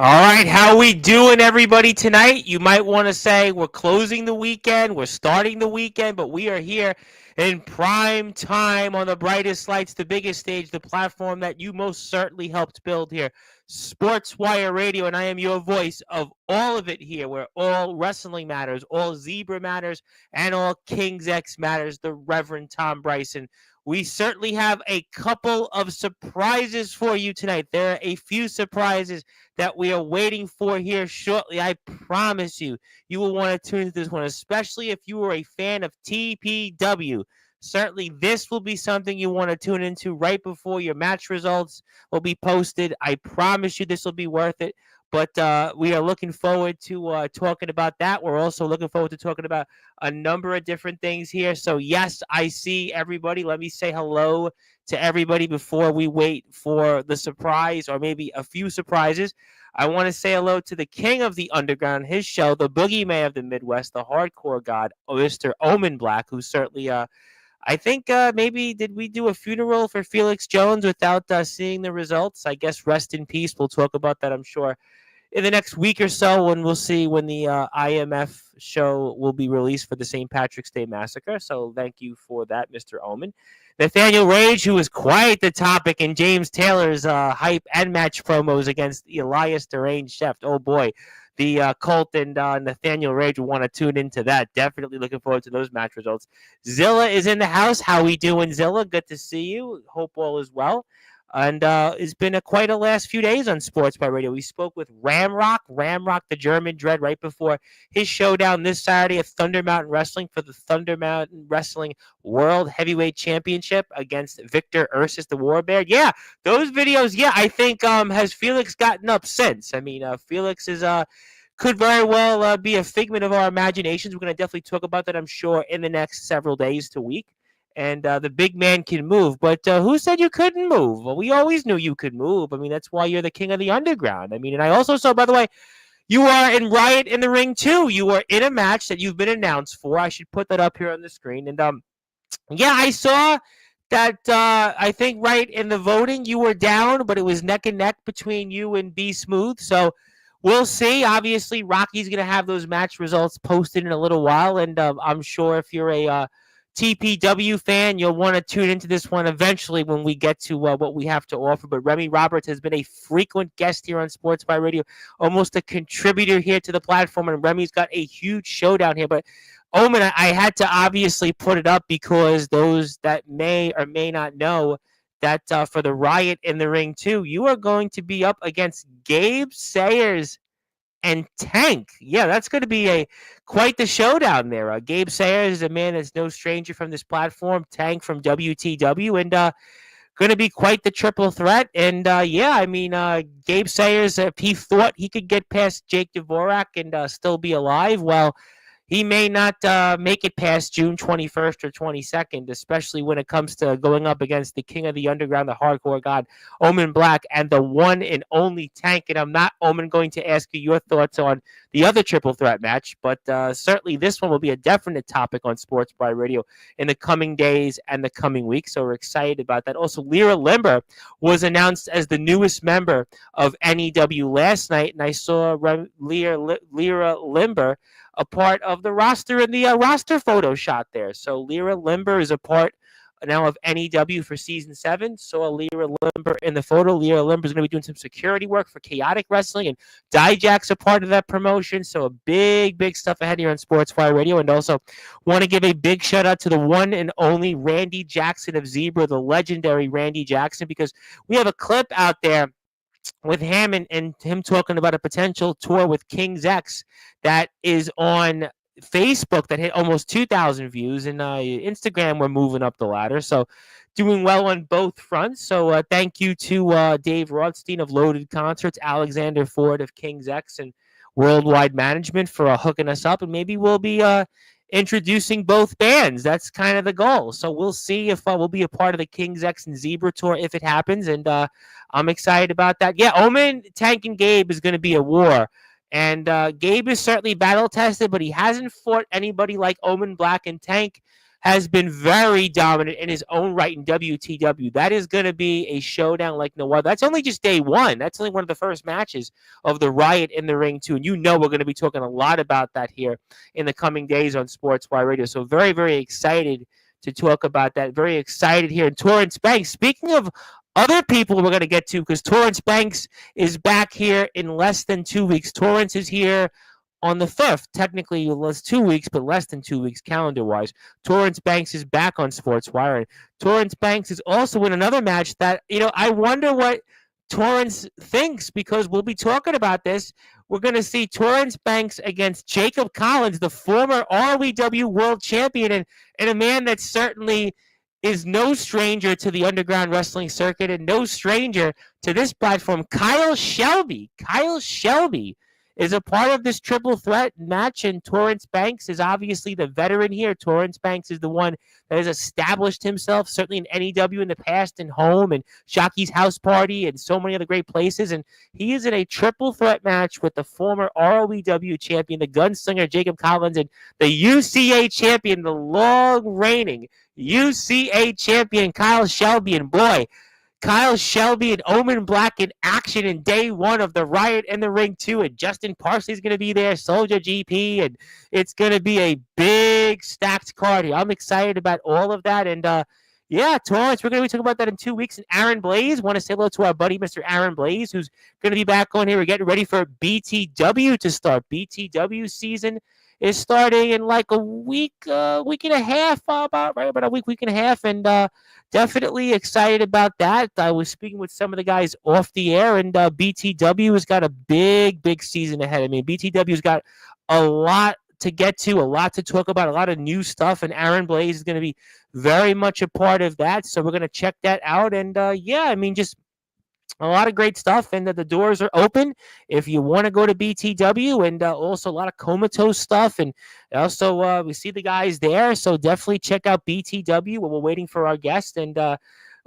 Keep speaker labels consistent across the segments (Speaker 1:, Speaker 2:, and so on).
Speaker 1: All right, how we doing, everybody, tonight? You might want to say we're closing the weekend, we're starting the weekend, but we are here in prime time on the brightest lights, the biggest stage, the platform that you most certainly helped build here, Sportswire Radio, and I am your voice of all of it here, where all wrestling matters, all zebra matters, and all King's X matters, the Reverend Tom Bryson. We certainly have a couple of surprises for you tonight. There are a few surprises that we are waiting for here shortly. I promise you, you will want to tune into this one, especially if you are a fan of TPW. Certainly, this will be something you want to tune into right before your match results will be posted. I promise you this will be worth it. But we are looking forward to talking about that. We're also looking forward to talking about a number of different things here. So, yes, I see everybody. Let me say hello to everybody before we wait for the surprise or maybe a few surprises. I want to say hello to the king of the underground, his show, the boogeyman of the Midwest, the hardcore god, Mr. Omen Black, who certainly, I think maybe did we do a funeral for Felix Jones without seeing the results? I guess rest in peace. We'll talk about that, I'm sure, in the next week or so when we'll see when the IMF show will be released for the St. Patrick's Day Massacre. So thank you for that, Mr. Omen. Nathaniel Rage, who was quite the topic in James Taylor's hype and match promos against Elias Deranged Chef. Oh boy, the Colt and Nathaniel Rage will want to tune into that. Definitely looking forward to those match results. Zilla is in the house. How we doing, Zilla? Good to see you. Hope all is well. And it's been quite a last few days on Sports by Radio. We spoke with Ramrock, the German Dread, right before his showdown this Saturday at Thunder Mountain Wrestling for the Thunder Mountain Wrestling World Heavyweight Championship against Victor Ursus, the Warbear. Yeah, those videos, yeah, I think has Felix gotten up since? I mean, Felix is could very well be a figment of our imaginations. We're going to definitely talk about that, I'm sure, in the next several days to week. And the big man can move. But who said you couldn't move? Well, we always knew you could move. I mean, that's why you're the king of the underground. I mean, and I also saw, by the way, you are in Riot in the Ring, too. You are in a match that you've been announced for. I should put that up here on the screen. And, yeah, I saw that I think right in the voting you were down, but it was neck and neck between you and B Smooth. So we'll see. Obviously, Rocky's going to have those match results posted in a little while. And I'm sure if you're a TPW fan, you'll want to tune into this one eventually when we get to what we have to offer. But Remy Roberts has been a frequent guest here on Sports by Radio, almost a contributor here to the platform, and Remy's got a huge showdown here. But Omen, I had to obviously put it up because those that may or may not know that for the Riot in the Ring too, you are going to be up against Gabe Sayers and Tank. Yeah, that's going to be quite the showdown there. Gabe Sayers is a man that's no stranger from this platform. Tank from WTW, and going to be quite the triple threat. And yeah, I mean, Gabe Sayers, if he thought he could get past Jake Dvorak and still be alive, well, he may not make it past June 21st or 22nd, especially when it comes to going up against the king of the underground, the hardcore god, Omen Black, and the one and only Tank. And I'm not, Omen, going to ask you your thoughts on the other triple threat match, but certainly this one will be a definite topic on Sports by Radio in the coming days and the coming weeks. So we're excited about that. Also, Lyra Limber was announced as the newest member of NEW last night, and I saw Lyra Limber a part of the roster in the roster photo shot there. So Lyra Limber is a part now of NEW for season 7. Saw Lyra Limber in the photo. Lyra Limber is going to be doing some security work for Chaotic Wrestling, and Dijak's a part of that promotion. So a big stuff ahead here on Sportsfire Radio. And also want to give a big shout out to the one and only Randy Jackson of Zebra, the legendary Randy Jackson, because we have a clip out there with him and him talking about a potential tour with King's X that is on Facebook that hit almost 2,000 views, and Instagram we're moving up the ladder, so doing well on both fronts. So thank you to Dave Rothstein of Loaded Concerts, Alexander Ford of King's X, and Worldwide Management for hooking us up, and maybe we'll be introducing both bands. That's kind of the goal. So we'll see if we'll be a part of the King's X and Zebra tour if it happens, and I'm excited about that. Yeah, Omen, Tank, and Gabe is going to be a war. And Gabe is certainly battle-tested, but he hasn't fought anybody like Omen Black, and Tank has been very dominant in his own right in WTW. That is going to be a showdown like no other. That's only just day one. That's only one of the first matches of the Riot in the Ring, too. And you know we're going to be talking a lot about that here in the coming days on Sportswire Radio. So very, very excited to talk about that. Very excited here. And Torrance Banks, speaking of other people we're going to get to, because Torrance Banks is back here in less than 2 weeks. Torrance is here on the 5th. Technically, it was 2 weeks, but less than 2 weeks calendar-wise. Torrance Banks is back on Sportswire. And Torrance Banks is also in another match that, I wonder what Torrance thinks, because we'll be talking about this. We're going to see Torrance Banks against Jacob Collins, the former ROEW World Champion, and a man that certainly is no stranger to the underground wrestling circuit and no stranger to this platform. Kyle Shelby. Kyle Shelby is a part of this triple threat match, and Torrance Banks is obviously the veteran here. Torrance Banks is the one that has established himself, certainly in NEW in the past, and Home, and Shocky's House Party, and so many other great places. And he is in a triple threat match with the former ROEW champion, the gunslinger Jacob Collins, and the UCA champion, the long reigning UCA champion Kyle Shelby. And boy, Kyle Shelby and Omen Black in action in day one of the Riot in the Ring 2. And Justin Parsley's going to be there, Soldier GP, and it's going to be a big stacked card here. I'm excited about all of that. And yeah, Torrance, we're going to be talking about that in 2 weeks. And Aaron Blaze, want to say hello to our buddy, Mr. Aaron Blaze, who's going to be back on here. We're getting ready for BTW to start. BTW season is starting in like a week and a half, about a week and a half. And definitely excited about that. I was speaking with some of the guys off the air, and BTW has got a big season ahead. I mean, BTW's got a lot to get to, a lot to talk about, a lot of new stuff, and Aaron Blaze is going to be very much a part of that. So we're going to check that out. And yeah, I mean, just a lot of great stuff, and the doors are open if you want to go to BTW, and also a lot of Comatose stuff, and also we see the guys there, so definitely check out BTW while we're waiting for our guest. And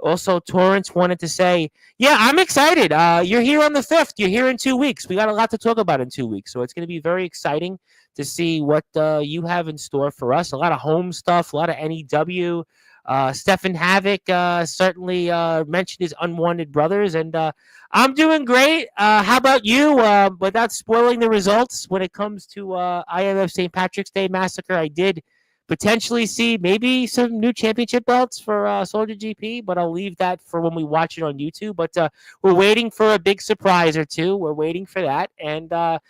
Speaker 1: also Torrance wanted to say, yeah, I'm excited. You're here on the 5th. You're here in 2 weeks. We got a lot to talk about in 2 weeks, so it's going to be very exciting to see what you have in store for us. A lot of home stuff, a lot of NEW. Stefan Havoc certainly mentioned his Unwanted Brothers, and I'm doing great. How about you? Without spoiling the results, when it comes to IMF St. Patrick's Day Massacre, I did potentially see maybe some new championship belts for Soldier GP, but I'll leave that for when we watch it on YouTube. But we're waiting for a big surprise or two. We're waiting for that, and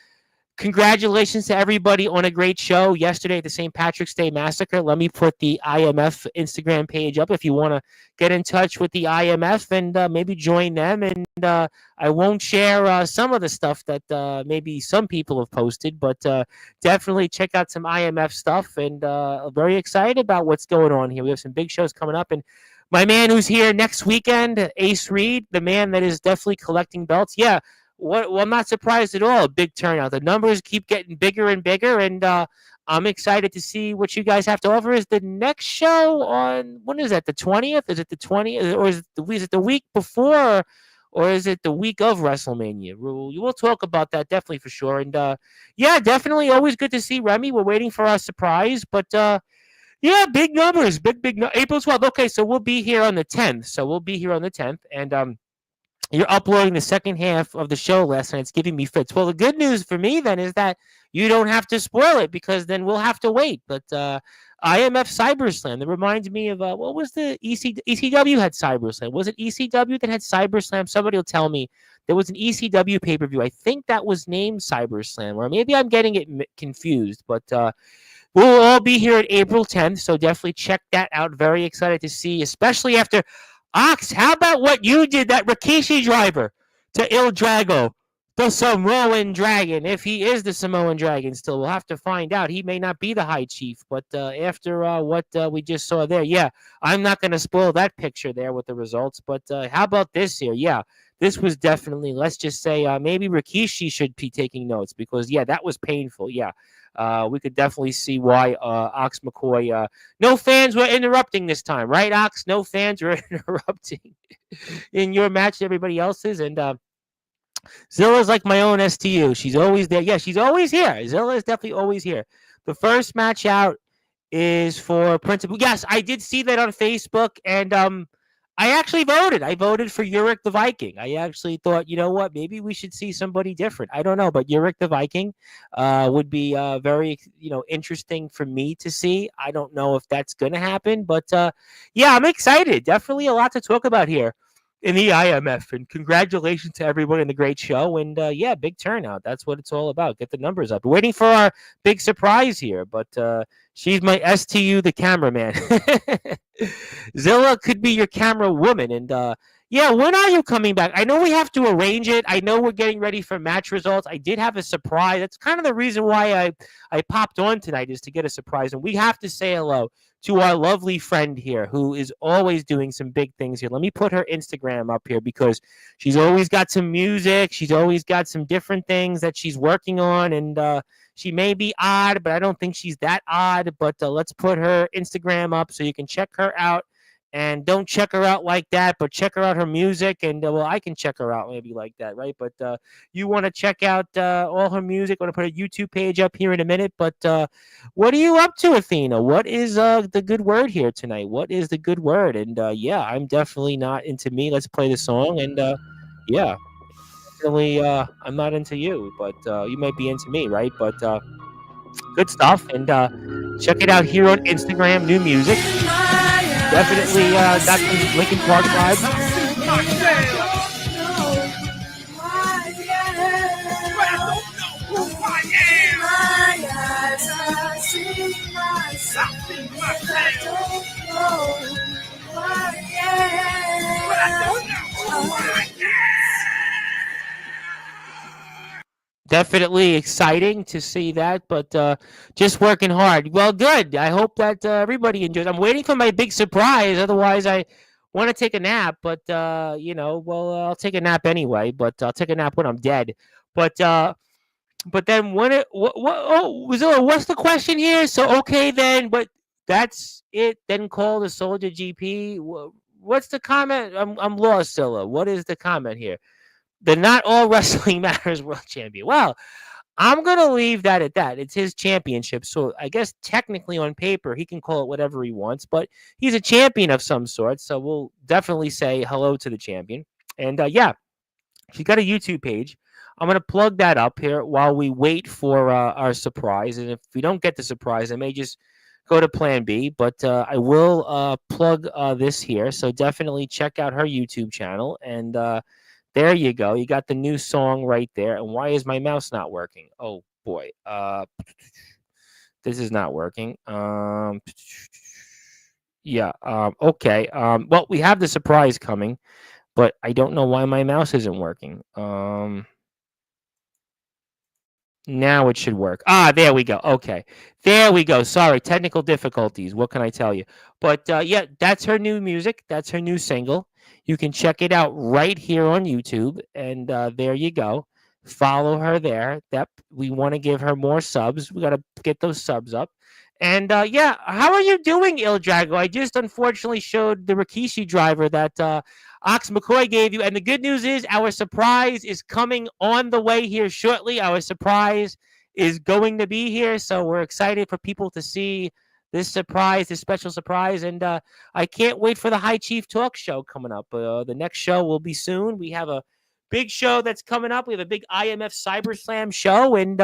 Speaker 1: congratulations to everybody on a great show yesterday at the St. Patrick's Day Massacre. Let me put the IMF Instagram page up if you want to get in touch with the IMF and maybe join them. And I won't share some of the stuff that maybe some people have posted, but definitely check out some IMF stuff. And very excited about what's going on here. We have some big shows coming up. And my man who's here next weekend, Ace Reed, the man that is definitely collecting belts. Yeah. Well, I'm not surprised at all. A big turnout. The numbers keep getting bigger and bigger, and I'm excited to see what you guys have to offer. Is the next show on, when is that, the 20th? Is it the 20th, or is it the week before, or is it the week of WrestleMania? We'll talk about that definitely for sure. And yeah, definitely always good to see Remy. We're waiting for our surprise, but yeah, big numbers, April 12th. Okay, so we'll be here on the 10th. And you're uploading the second half of the show last night. It's giving me fits. Well, the good news for me then is that you don't have to spoil it, because then we'll have to wait. But IMF CyberSlam, that reminds me of, what was the ECW had CyberSlam? Was it ECW that had CyberSlam? Somebody will tell me. There was an ECW pay-per-view. I think that was named CyberSlam, or maybe I'm getting it confused. But we'll all be here at April 10th, so definitely check that out. Very excited to see, especially after Ox, how about what you did, that Rikishi driver to Il Drago, the Samoan Dragon? If he is the Samoan Dragon still, we'll have to find out. He may not be the High Chief, but after what we just saw there, yeah, I'm not going to spoil that picture there with the results. But how about this here? Yeah, this was definitely, let's just say, maybe Rikishi should be taking notes, because, yeah, that was painful. Yeah. We could definitely see why Ox McCoy, no fans were interrupting this time, right, Ox? No fans were interrupting in your match, everybody else's. And Zilla's like my own STU. She's always there. Yeah, she's always here. Zilla is definitely always here. The first match out is for principal. Yes, I did see that on Facebook, and I actually voted. I voted for Uric the Viking. I actually thought, you know what, maybe we should see somebody different. I don't know, but Uric the Viking would be very, interesting for me to see. I don't know if that's going to happen, but yeah, I'm excited. Definitely a lot to talk about here in the IMF. And congratulations to everyone in the great show. And yeah, big turnout. That's what it's all about. Get the numbers up. We're waiting for our big surprise here, but she's my STU, the cameraman. Zilla could be your camera woman. And yeah, when are you coming back? I know we have to arrange it. I know we're getting ready for match results. I did have a surprise. That's kind of the reason why I popped on tonight, is to get a surprise. And we have to say hello to our lovely friend here, who is always doing some big things here. Let me put her Instagram up here, because she's always got some music. She's always got some different things that she's working on. And she may be odd, but I don't think she's that odd. But let's put her Instagram up so you can check her out. And don't check her out like that, but check her out, her music. And well, I can check her out maybe like that, right? But you want to check out all her music. I'm going to put a YouTube page up here in a minute. But what are you up to, Athena? What is the good word here tonight? What is the good word? And yeah, I'm definitely not into me. Let's play the song. And yeah, definitely I'm not into you, but you might be into me, right? But good stuff. And check it out here on Instagram, new music. Definitely got some Linkin Park vibes. Definitely exciting to see that, but just working hard. Well, good. I hope that everybody enjoys. I'm waiting for my big surprise. Otherwise, I want to take a nap, but well, I'll take a nap anyway. But I'll take a nap when I'm dead. But then when it what's the question here? So okay then, but that's it. Then call the Soldier GP. What's the comment? I'm lost, Zilla. What is the comment here? The Not All Wrestling Matters World Champion. Well, I'm going to leave that at that. It's his championship. So I guess technically on paper, he can call it whatever he wants, but he's a champion of some sort. So we'll definitely say hello to the champion. And yeah, she's got a YouTube page. I'm going to plug that up here while we wait for our surprise. And if we don't get the surprise, I may just go to plan B, but I will plug this here. So definitely check out her YouTube channel. And there you go. You got the new song right there. And why is my mouse not working? Oh boy. This is not working. Yeah. Okay. Well, we have the surprise coming, but I don't know why my mouse isn't working. Now it should work. There we go. Okay. There we go. Sorry, technical difficulties. What can I tell you? But yeah, that's her new music. That's her new single. You can check it out right here on YouTube. And there you go. Follow her there. That we want to give her more subs. We got to get those subs up. And yeah, how are you doing, Il Drago? I just unfortunately showed the Rikishi driver that Ox McCoy gave you. And the good news is our surprise is coming on the way here shortly. Our surprise is going to be here. So we're excited for people to see this surprise, this special surprise. And I can't wait for the High Chief Talk show coming up. The next show will be soon. We have a big show that's coming up. We have a big IMF Cyber Slam show. And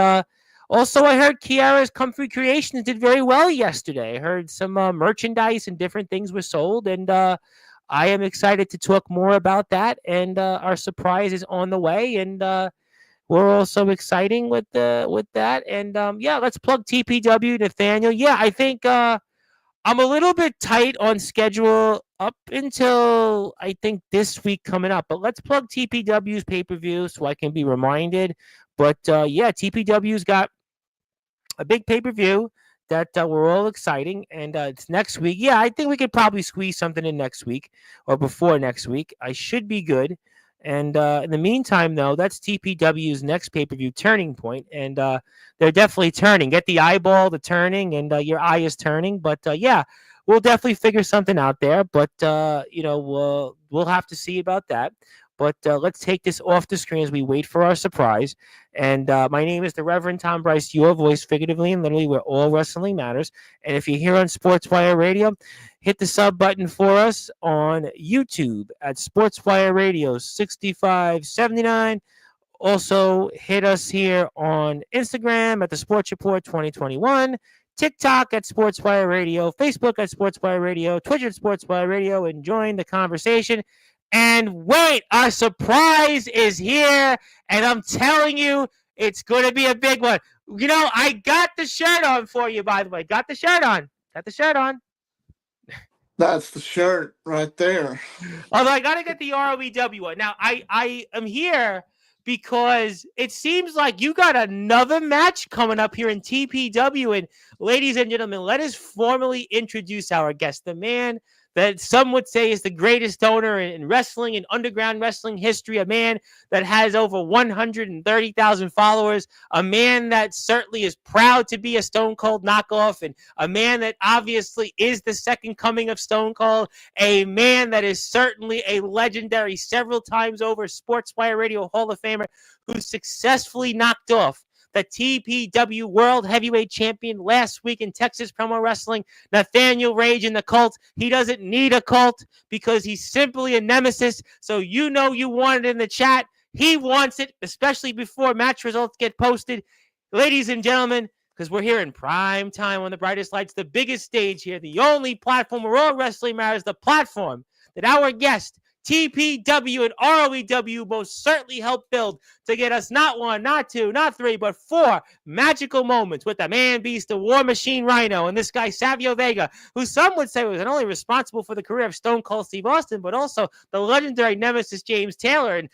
Speaker 1: also, I heard Kiara's Comfy Creations did very well yesterday. I heard some merchandise and different things were sold. And I am excited to talk more about that, and our surprise is on the way, and we're also exciting with that. And yeah, let's plug TPW, Nathaniel. Yeah, I think I'm a little bit tight on schedule up until I think this week coming up, but let's plug TPW's pay-per-view so I can be reminded. But yeah, TPW's got a big pay-per-view that we're all exciting, and it's next week. Yeah, I think we could probably squeeze something in next week or before next week. I should be good. And in the meantime, though, that's TPW's next pay-per-view, Turning Point, and they're definitely turning. Get the eyeball, the turning, and your eye is turning. But yeah, we'll definitely figure something out there. But we'll have to see about that. But let's take this off the screen as we wait for our surprise. And my name is the Reverend Tom Bryce, your voice, figuratively and literally, where all wrestling matters. And if you're here on Sportswire Radio, hit the sub button for us on YouTube at Sportswire Radio 6579. Also, hit us here on Instagram at the Sports Report 2021, TikTok at Sportswire Radio, Facebook at Sportswire Radio, Twitter at Sportswire Radio, and join the conversation. And wait, our surprise is here, and I'm telling you, it's going to be a big one. You know, I got the shirt on for you, by the way. Got the shirt on.
Speaker 2: That's the shirt right there.
Speaker 1: Although I got to get the ROEW one. Now, I am here because it seems like you got another match coming up here in TPW. And ladies and gentlemen, let us formally introduce our guest, the man that some would say is the greatest owner in wrestling and underground wrestling history, a man that has over 130,000 followers, a man that certainly is proud to be a Stone Cold knockoff, and a man that obviously is the second coming of Stone Cold, a man that is certainly a legendary, several times over Sportswire Radio Hall of Famer, who successfully knocked off the TPW World Heavyweight Champion last week in Texas Promo Wrestling, Nathaniel Rage in the Cult. He doesn't need a cult because he's simply a nemesis. So you know you want it in the chat. He wants it, especially before match results get posted. Ladies and gentlemen, because we're here in prime time on the brightest lights, the biggest stage here, the only platform where all wrestling matters, the platform that our guest, TPW and ROEW, most certainly helped build to get us not one, not two, not three, but four magical moments with the man beast, the War Machine Rhino, and this guy Savio Vega, who some would say was not only responsible for the career of Stone Cold Steve Austin, but also the legendary nemesis James Taylor, and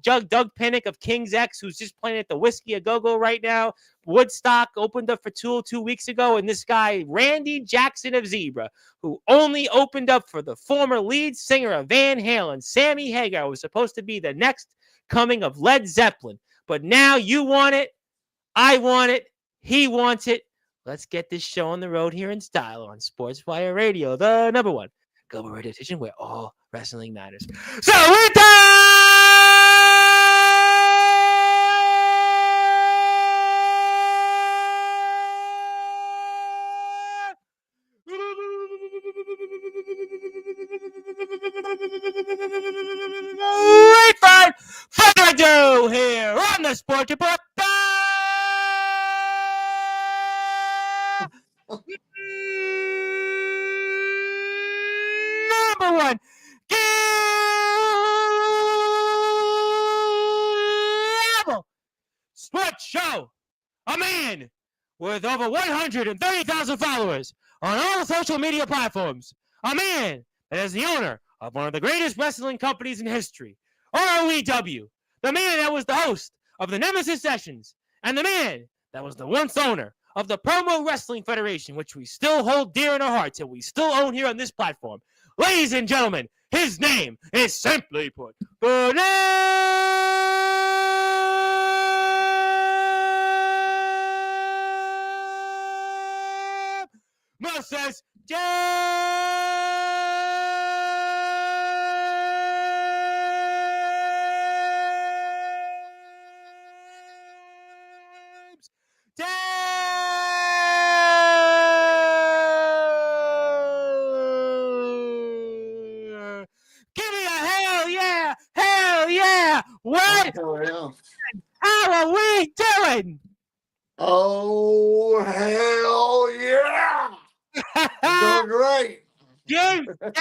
Speaker 1: Doug Pinnick of King's X, who's just playing at the Whiskey A Go-Go right now. Woodstock opened up for Tool 2 weeks ago, and this guy, Randy Jackson of Zebra, who only opened up for the former lead singer of Van Halen, Sammy Hagar, was supposed to be the next coming of Led Zeppelin. But now you want it, I want it, he wants it. Let's get this show on the road here in style on Sportswire Radio, the number one global radio station where all wrestling matters. So with that, without further ado, here on the Sports Report, number one global sports show. A man with over 130,000 followers on all social media platforms. A man that is the owner of one of the greatest wrestling companies in history, ROEW. The man that was the host of the Nemesis Sessions, and the man that was the once owner of the Promo Wrestling Federation, which we still hold dear in our hearts and we still own here on this platform. Ladies and gentlemen, his name is simply put, Moses Give me a hell yeah! What?
Speaker 2: Oh, yeah.
Speaker 1: How are we doing?
Speaker 2: Oh, hell yeah! Doing great.
Speaker 1: James back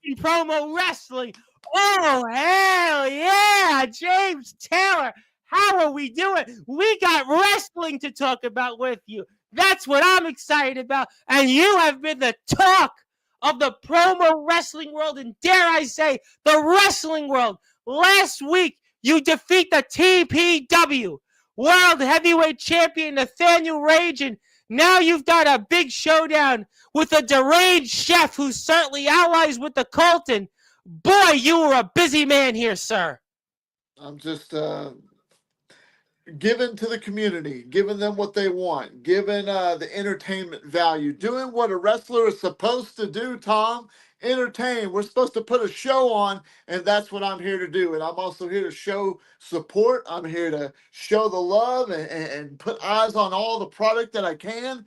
Speaker 1: in Promo Wrestling. Oh, hell yeah! James Taylor, how are we doing? We got wrestling to talk about with you. That's what I'm excited about. And you have been the talk of the promo wrestling world, and dare I say, the wrestling world. Last week, you defeat the TPW World Heavyweight Champion Nathaniel Rage, and now you've got a big showdown with a deranged chef who's certainly allies with the cult, and boy, you were a busy man here, sir.
Speaker 2: I'm just giving to the community, giving them what they want, giving the entertainment value, doing what a wrestler is supposed to do, Tom. Entertain. We're supposed to put a show on, and that's what I'm here to do. And I'm also here to show support. I'm here to show the love and put eyes on all the product that I can.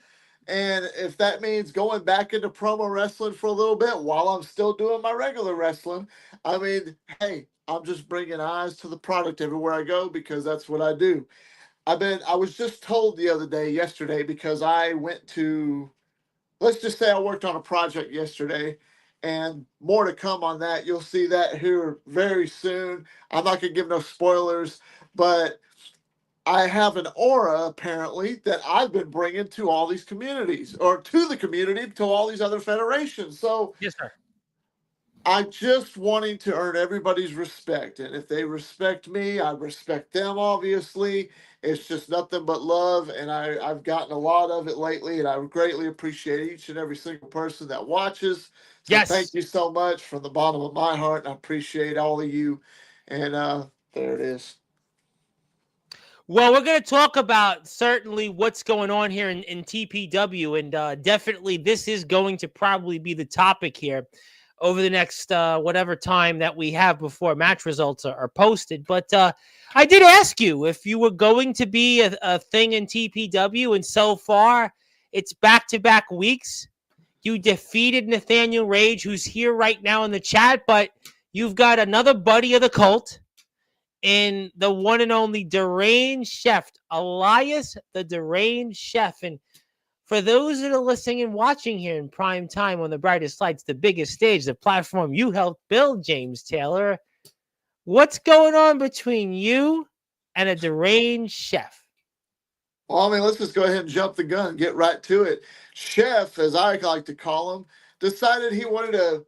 Speaker 2: And if that means going back into promo wrestling for a little bit while I'm still doing my regular wrestling, I mean, hey, I'm just bringing eyes to the product everywhere I go because that's what I do. I was just told the other day, yesterday, because I went to, let's just say I worked on a project yesterday, and more to come on that. You'll see that here very soon. I'm not going to give no spoilers, but I have an aura apparently that I've been bringing to all these communities, or to the community, to all these other federations. So
Speaker 1: Yes, sir.
Speaker 2: I'm just wanting to earn everybody's respect. And if they respect me, I respect them, obviously. It's just nothing but love. And I've gotten a lot of it lately. And I greatly appreciate each and every single person that watches. So thank
Speaker 1: Yes.
Speaker 2: you so much from the bottom of my heart. And I appreciate all of you. And there it is.
Speaker 1: Well, we're going to talk about certainly what's going on here in TPW, and definitely this is going to probably be the topic here over the next whatever time that we have before match results are posted. But I did ask you if you were going to be a thing in TPW, and so far it's back-to-back weeks. You defeated Nathaniel Rage, who's here right now in the chat, but you've got another buddy of the cult in the one and only Deranged Chef, Elias the Deranged Chef. And for those that are listening and watching here in prime time on the brightest lights, the biggest stage, the platform you helped build, James Taylor, what's going on between you and a Deranged Chef?
Speaker 2: Well, I mean, let's just go ahead and jump the gun, get right to it. Chef, as I like to call him, decided he wanted to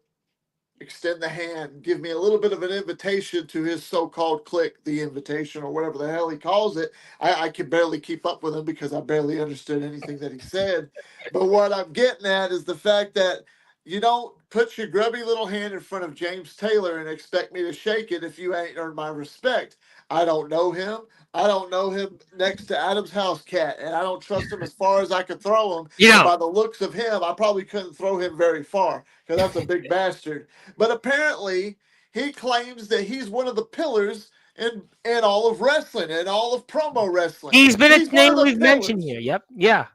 Speaker 2: extend the hand, give me a little bit of an invitation to his so-called clique, the invitation or whatever the hell he calls it. I could barely keep up with him because I barely understood anything that he said. But what I'm getting at is the fact that you don't put your grubby little hand in front of James Taylor and expect me to shake it if you ain't earned my respect. I don't know him. I don't know him next to Adam's house cat, and I don't trust him as far as I could throw him.
Speaker 1: You
Speaker 2: And
Speaker 1: know,
Speaker 2: by the looks of him, I probably couldn't throw him very far because that's a big bastard. But apparently, he claims that he's one of the pillars in all of wrestling and all of promo wrestling.
Speaker 1: he's been a
Speaker 2: He's one
Speaker 1: name
Speaker 2: of the
Speaker 1: we've mentioned
Speaker 2: pillars.
Speaker 1: here. Yep. Yeah.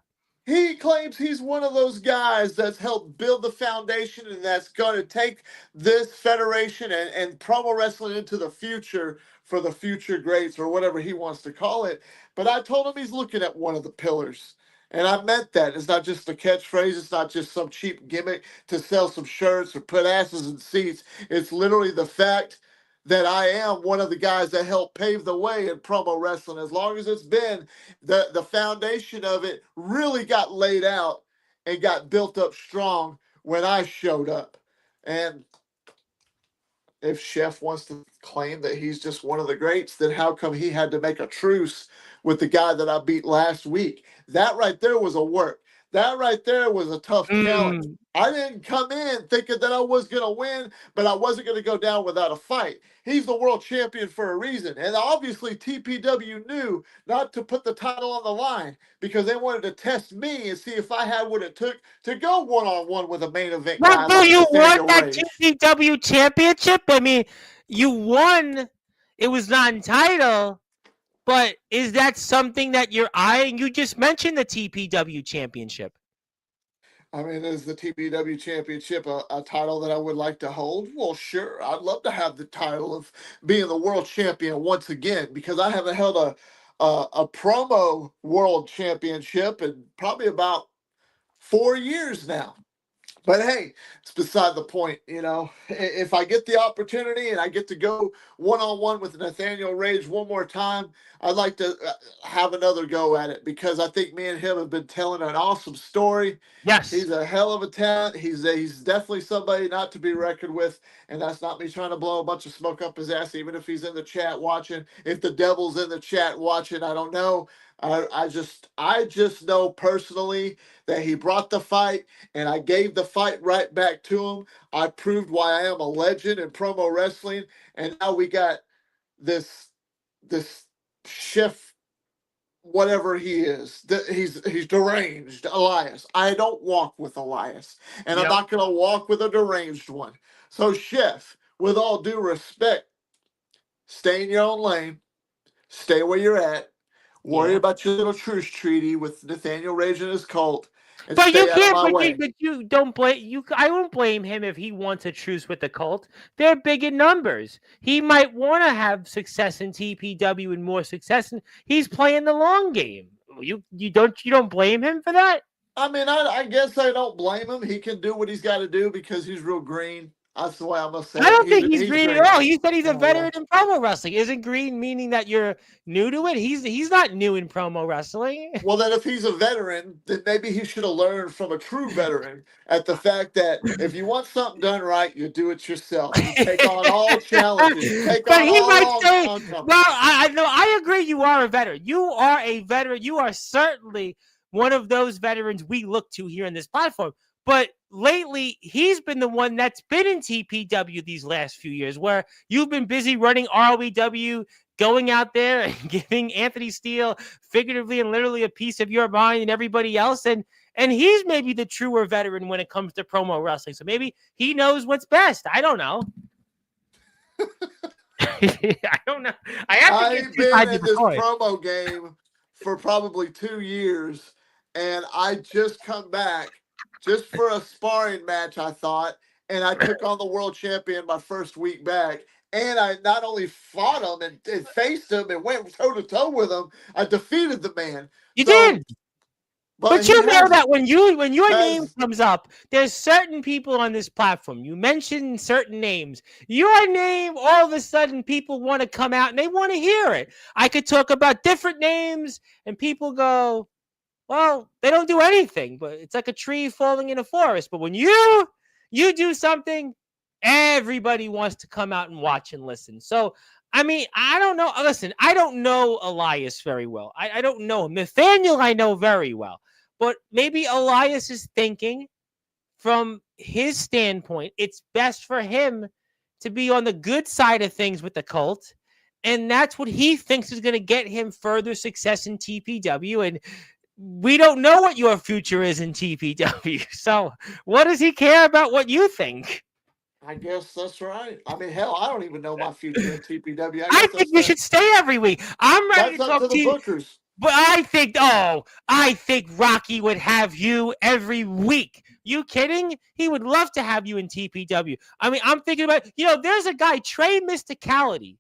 Speaker 2: He claims he's one of those guys that's helped build the foundation and that's going to take this federation and promo wrestling into the future for the future greats or whatever he wants to call it. But I told him he's looking at one of the pillars. And I meant that. It's not just a catchphrase. It's not just some cheap gimmick to sell some shirts or put asses in seats. It's literally the fact that I am one of the guys that helped pave the way in promo wrestling. As long as it's been, the foundation of it really got laid out and got built up strong when I showed up. And if Chef wants to claim that he's just one of the greats, then how come he had to make a truce with the guy that I beat last week? That right there was a work. That right there was a tough challenge.
Speaker 1: Mm.
Speaker 2: I didn't come in thinking that I was going to win, but I wasn't going to go down without a fight. He's the world champion for a reason. And obviously, TPW knew not to put the title on the line because they wanted to test me and see if I had what it took to go one on one with a main event
Speaker 1: Well,
Speaker 2: guy
Speaker 1: do
Speaker 2: like
Speaker 1: you want
Speaker 2: Nathaniel
Speaker 1: that
Speaker 2: Rage.
Speaker 1: TPW championship? I mean, you won. It was not entitled. But is that something that you're eyeing? You just mentioned the TPW championship.
Speaker 2: I mean, is the TPW championship a title that I would like to hold? Well, sure. I'd love to have the title of being the world champion once again because I haven't held a promo world championship in probably about 4 years now. But hey, it's beside the point. You know, if I get the opportunity and I get to go one on one with Nathaniel Rage one more time, I'd like to have another go at it because I think me and him have been telling an awesome story.
Speaker 1: Yes.
Speaker 2: He's a hell of a talent. He's definitely somebody not to be reckoned with, and that's not me trying to blow a bunch of smoke up his ass. Even if he's in the chat watching, if the devil's in the chat watching, I don't know. I just know personally that he brought the fight, and I gave the fight right back to him. I proved why I am a legend in promo wrestling, and now we got this chef whatever he is. He's deranged, Elias. I don't walk with Elias, and I'm
Speaker 1: Yep.
Speaker 2: not going to walk with a deranged one. So, Chef, with all due respect, stay in your own lane, stay where you're at, worry
Speaker 1: Yeah.
Speaker 2: about your little truce treaty with Nathaniel Rage and his cult, and
Speaker 1: But you
Speaker 2: stay out of
Speaker 1: can't.
Speaker 2: my way.
Speaker 1: But you don't blame you. I won't blame him if he wants a truce with the cult. They're big in numbers. He might want to have success in TPW and more success. He's playing the long game. You don't blame him for that.
Speaker 2: I mean, I guess I don't blame him. He can do what he's got to do because he's real green. That's the way I'm gonna
Speaker 1: I
Speaker 2: say it.
Speaker 1: don't think he's
Speaker 2: He's
Speaker 1: green at
Speaker 2: green.
Speaker 1: all. He said he's a
Speaker 2: Oh yeah.
Speaker 1: veteran in promo wrestling. Isn't green meaning that you're new to it? He's not new in promo wrestling.
Speaker 2: Well, then if he's a veteran, then maybe he should have learned from a true veteran at the fact that if you want something done right, you do it yourself. You take on all challenges. You take
Speaker 1: But
Speaker 2: on
Speaker 1: he might
Speaker 2: all
Speaker 1: say,
Speaker 2: uncomfortable.
Speaker 1: well, I know, I agree. You are a veteran. You are a veteran. You are certainly one of those veterans we look to here in this platform. But lately, he's been the one that's been in TPW these last few years, where you've been busy running ROEW, going out there and giving Anthony Steele figuratively and literally a piece of your mind and everybody else. And he's maybe the truer veteran when it comes to promo wrestling. So maybe he knows what's best. I don't know. I don't know. I have to get
Speaker 2: I've
Speaker 1: two
Speaker 2: been
Speaker 1: sides of
Speaker 2: in
Speaker 1: the
Speaker 2: this
Speaker 1: coin.
Speaker 2: promo game for probably 2 years, and I just come back just for a sparring match, I thought, and I took on the world champion my first week back. And I not only fought him and faced him and went toe to toe with him, I defeated the man.
Speaker 1: You
Speaker 2: So,
Speaker 1: did.
Speaker 2: but
Speaker 1: But
Speaker 2: he
Speaker 1: you know
Speaker 2: has
Speaker 1: that when your name
Speaker 2: has
Speaker 1: comes up, there's certain people on this platform. You mention certain names. Your name, all of a sudden, people want to come out and they want to hear it. I could talk about different names, and people go, well, they don't do anything, but it's like a tree falling in a forest. But when you do something, everybody wants to come out and watch and listen. So, I mean, I don't know. Listen, I don't know Elias very well. I don't know him. Nathaniel, I know very well. But maybe Elias is thinking from his standpoint, it's best for him to be on the good side of things with the cult. And that's what he thinks is going to get him further success in TPW. And we don't know what your future is in TPW. So, what does he care about what you think?
Speaker 2: I guess that's right. I mean, hell, I don't even know my future in TPW. I
Speaker 1: I
Speaker 2: guess
Speaker 1: think you should stay every week. I'm ready
Speaker 2: that's
Speaker 1: to
Speaker 2: up
Speaker 1: talk
Speaker 2: to
Speaker 1: to
Speaker 2: the
Speaker 1: you.
Speaker 2: bookers.
Speaker 1: But I think Rocky would have you every week. You kidding? He would love to have you in TPW. I mean, I'm thinking about, there's a guy, Trey Mysticality.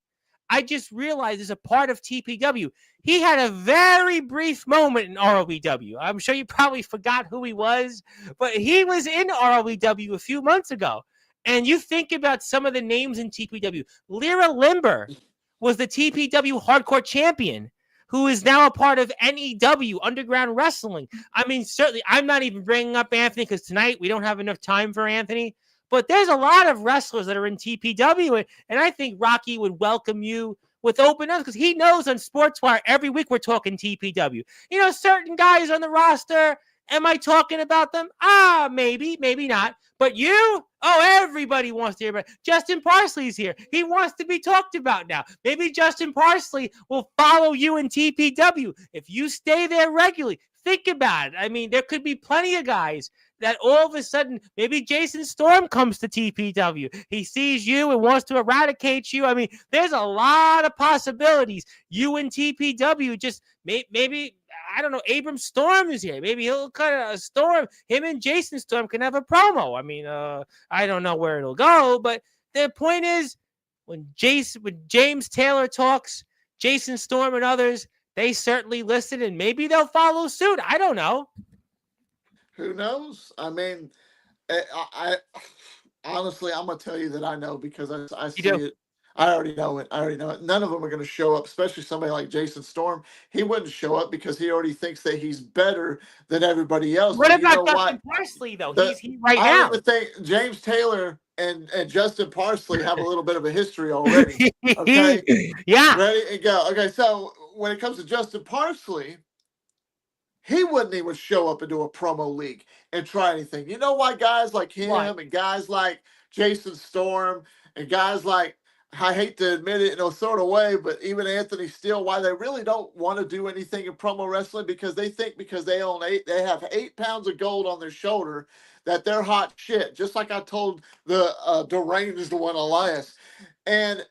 Speaker 1: I just realized is a part of TPW. He had a very brief moment in ROEW. I'm sure you probably forgot who he was, but he was in ROEW a few months ago. And you think about some of the names in TPW. Lyra Limber was the TPW Hardcore Champion, who is now a part of NEW, Underground Wrestling. I mean, certainly, I'm not even bringing up Anthony because tonight we don't have enough time for Anthony. But there's a lot of wrestlers that are in TPW, and I think Rocky would welcome you with open arms because he knows on Sportswire every week we're talking TPW. Certain guys on the roster, am I talking about them? Maybe, maybe not. But you? Oh, everybody wants to hear about it. Justin Parsley's here. He wants to be talked about now. Maybe Justin Parsley will follow you in TPW. If you stay there regularly, think about it. I mean, there could be plenty of guys that all of a sudden, maybe Jason Storm comes to TPW. He sees you and wants to eradicate you. I mean, there's a lot of possibilities. You and TPW just maybe, I don't know, Abram Storm is here. Maybe he'll cut a Storm. Him and Jason Storm can have a promo. I mean, I don't know where it'll go, but the point is when James Taylor talks, Jason Storm and others, they certainly listen and maybe they'll follow suit. I don't know.
Speaker 2: Who knows? I mean, I honestly, I'm gonna tell you that I know because I
Speaker 1: You
Speaker 2: see
Speaker 1: do.
Speaker 2: it. I already know it. I already know it. None of them are going to show up, especially somebody like Jason Storm. He wouldn't show up because he already thinks that he's better than everybody else.
Speaker 1: What
Speaker 2: And you
Speaker 1: about
Speaker 2: know what?
Speaker 1: Justin Parsley though?
Speaker 2: The
Speaker 1: He's he right
Speaker 2: I don't
Speaker 1: now.
Speaker 2: even think James Taylor and Justin Parsley have a little bit of a history already. Okay,
Speaker 1: Yeah.
Speaker 2: ready and go. Okay, so when it comes to Justin Parsley, he wouldn't even show up into a promo league and try anything. You know why guys like
Speaker 1: Why?
Speaker 2: him and guys like Jason Storm and guys like I hate to admit it in a sort of way, but even Anthony Steele, why they really don't want to do anything in promo wrestling because they think because they have 8 pounds of gold on their shoulder that they're hot shit. Just like I told the deranged one, Elias. And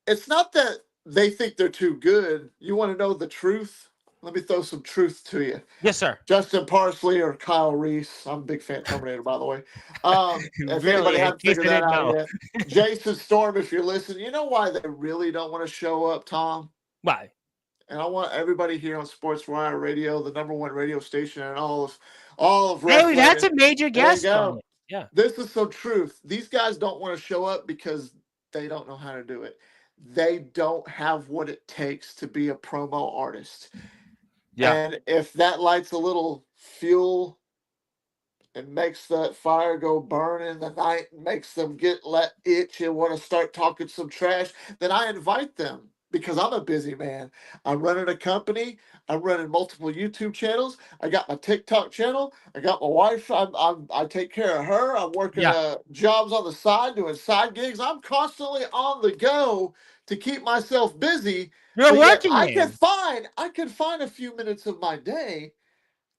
Speaker 2: it's not that they think they're too good. You want to know the truth? Let me throw some truth to you.
Speaker 1: Yes, sir.
Speaker 2: Justin Parsley or Kyle Reese. I'm a big fan of Terminator, by the way. If
Speaker 1: Really,
Speaker 2: anybody
Speaker 1: in
Speaker 2: hasn't
Speaker 1: case
Speaker 2: figured
Speaker 1: I
Speaker 2: that
Speaker 1: didn't
Speaker 2: out
Speaker 1: know.
Speaker 2: yet, Jason Storm, if you're listening, you know why they really don't want to show up, Tom?
Speaker 1: Why?
Speaker 2: And I want everybody here on Sportswire Radio, the #1 radio station, and all of
Speaker 1: Hey,
Speaker 2: wrestling.
Speaker 1: that's a major
Speaker 2: There you
Speaker 1: guest on
Speaker 2: go.
Speaker 1: it. Yeah.
Speaker 2: This is some truth. These guys don't want to show up because they don't know how to do it. They don't have what it takes to be a promo artist.
Speaker 1: Yeah.
Speaker 2: And if that lights a little fuel and makes that fire go burn in the night and makes them get let itch and want to start talking some trash, then I invite them because I'm a busy man. I'm running a company. I'm running multiple YouTube channels. I got my TikTok channel. I got my wife. I take care of her. I'm working
Speaker 1: Yeah.
Speaker 2: jobs on the side, doing side gigs. I'm constantly on the go to keep myself busy.
Speaker 1: You're a
Speaker 2: But yet
Speaker 1: working man.
Speaker 2: I could find a few minutes of my day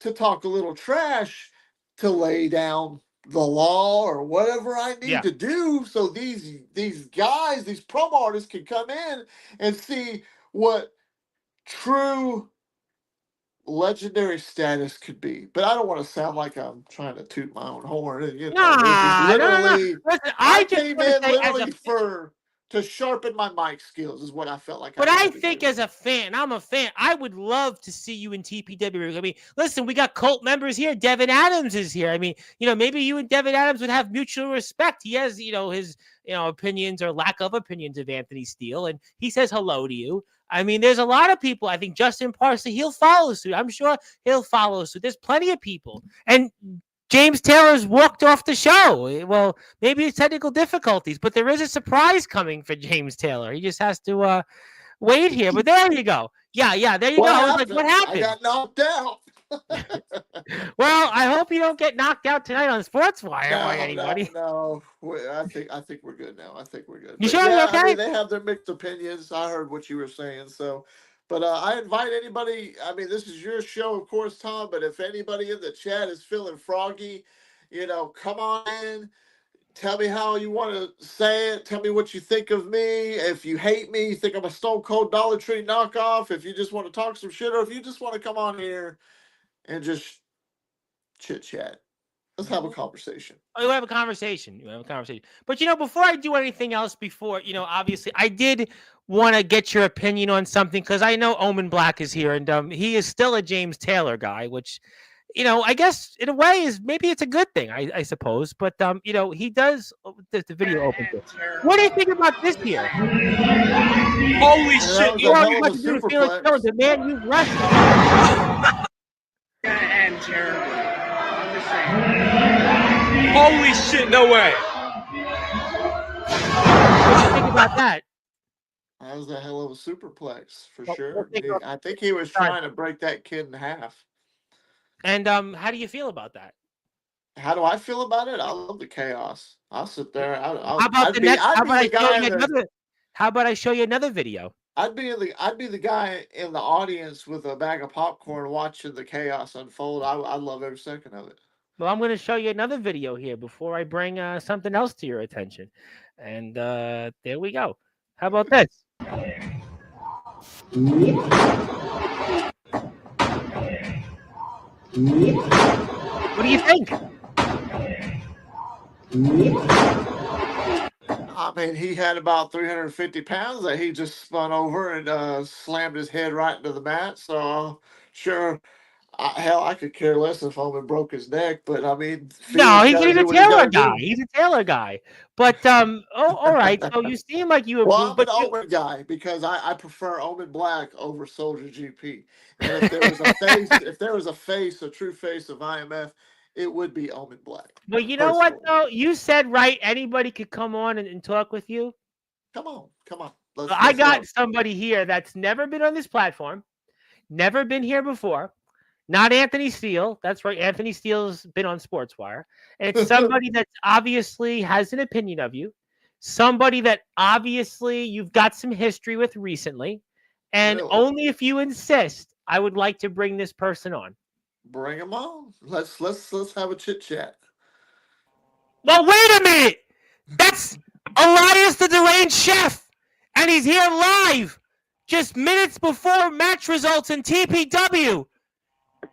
Speaker 2: to talk a little trash, to lay down the law or whatever I need
Speaker 1: Yeah.
Speaker 2: to do so these guys, these promo artists can come in and see what true legendary status could be. But I don't want to sound like I'm trying to toot my own horn. And, this is
Speaker 1: Nah, no, no, no.
Speaker 2: literally
Speaker 1: Listen,
Speaker 2: I
Speaker 1: I just
Speaker 2: came
Speaker 1: want to
Speaker 2: in
Speaker 1: say as a
Speaker 2: literally to sharpen my mic skills is what I felt like I
Speaker 1: But I
Speaker 2: needed to
Speaker 1: think
Speaker 2: do.
Speaker 1: as a fan, I'm a fan. I would love to see you in TPW. I mean, listen, we got cult members here. Devin Adams is here. I mean, maybe you and Devin Adams would have mutual respect. He has, his, opinions or lack of opinions of Anthony Steele, and he says hello to you. I mean, there's a lot of people. I think Justin Parsley, he'll follow suit. I'm sure he'll follow suit. There's plenty of people. And James Taylor's walked off the show. Well, maybe it's technical difficulties, but there is a surprise coming for James Taylor. He just has to wait here. But there you go. Yeah, there you go. I was like, what
Speaker 2: I
Speaker 1: happened?
Speaker 2: got knocked out.
Speaker 1: Well, I hope you don't get knocked out tonight on Sportswire by anybody.
Speaker 2: No. I think we're good now. I think we're good.
Speaker 1: You
Speaker 2: But
Speaker 1: sure you're okay?
Speaker 2: I mean, they have their mixed opinions. I heard what you were saying. So, but I invite anybody. I mean, this is your show, of course, Tom. But if anybody in the chat is feeling froggy, come on in. Tell me how you want to say it. Tell me what you think of me. If you hate me, you think I'm a Stone Cold Dollar Tree knockoff. If you just want to talk some shit, or if you just want to come on here and just chit chat. Let's have a conversation.
Speaker 1: You have a conversation. But before I do anything else, obviously I did want to get your opinion on something because I know Omen Black is here and he is still a James Taylor guy, which I guess in a way is maybe it's a good thing, I suppose. But he does the video opens it. What do you think about this here?
Speaker 3: Holy shit!
Speaker 2: You are about to do
Speaker 1: the man you wrestled.
Speaker 3: And Jeremy. I'm just saying. Holy shit! No way.
Speaker 1: What do you think about that?
Speaker 2: That was a hell of a superplex for sure. I think he was trying to break that kid in half.
Speaker 1: And how do you feel about that?
Speaker 2: How do I feel about it? I love the chaos. I'll sit there. How
Speaker 1: about I show you another video?
Speaker 2: I'd be the guy in the audience with a bag of popcorn watching the chaos unfold. I love every second of it.
Speaker 1: Well, I'm going to show you another video here before I bring something else to your attention. And there we go. How about this? What do you think?
Speaker 2: I mean, he had about 350 pounds that he just spun over and slammed his head right into the mat. So, sure, I could care less if Omen broke his neck. But I mean,
Speaker 1: no, he's a Taylor guy. He's a Taylor guy. But all right. So you seem like you.
Speaker 2: Well, I'm an Omen guy because I prefer Omen Black over Soldier GP. And if there was a true face of IMF, it would be Omen Black.
Speaker 1: Well, you know what though? You said right. Anybody could come on and talk with you.
Speaker 2: Come on.
Speaker 1: I got somebody here that's never been on this platform, never been here before. Not Anthony Steele. That's right. Anthony Steele's been on Sportswire. And it's somebody that obviously has an opinion of you. somebody that obviously you've got some history with recently, and
Speaker 2: Really?
Speaker 1: only if you insist, I would like to bring this person on.
Speaker 2: Bring him on. Let's have a chit chat.
Speaker 1: Well, wait a minute. That's Elias the Deranged Chef, and he's here live just minutes before match results in TPW.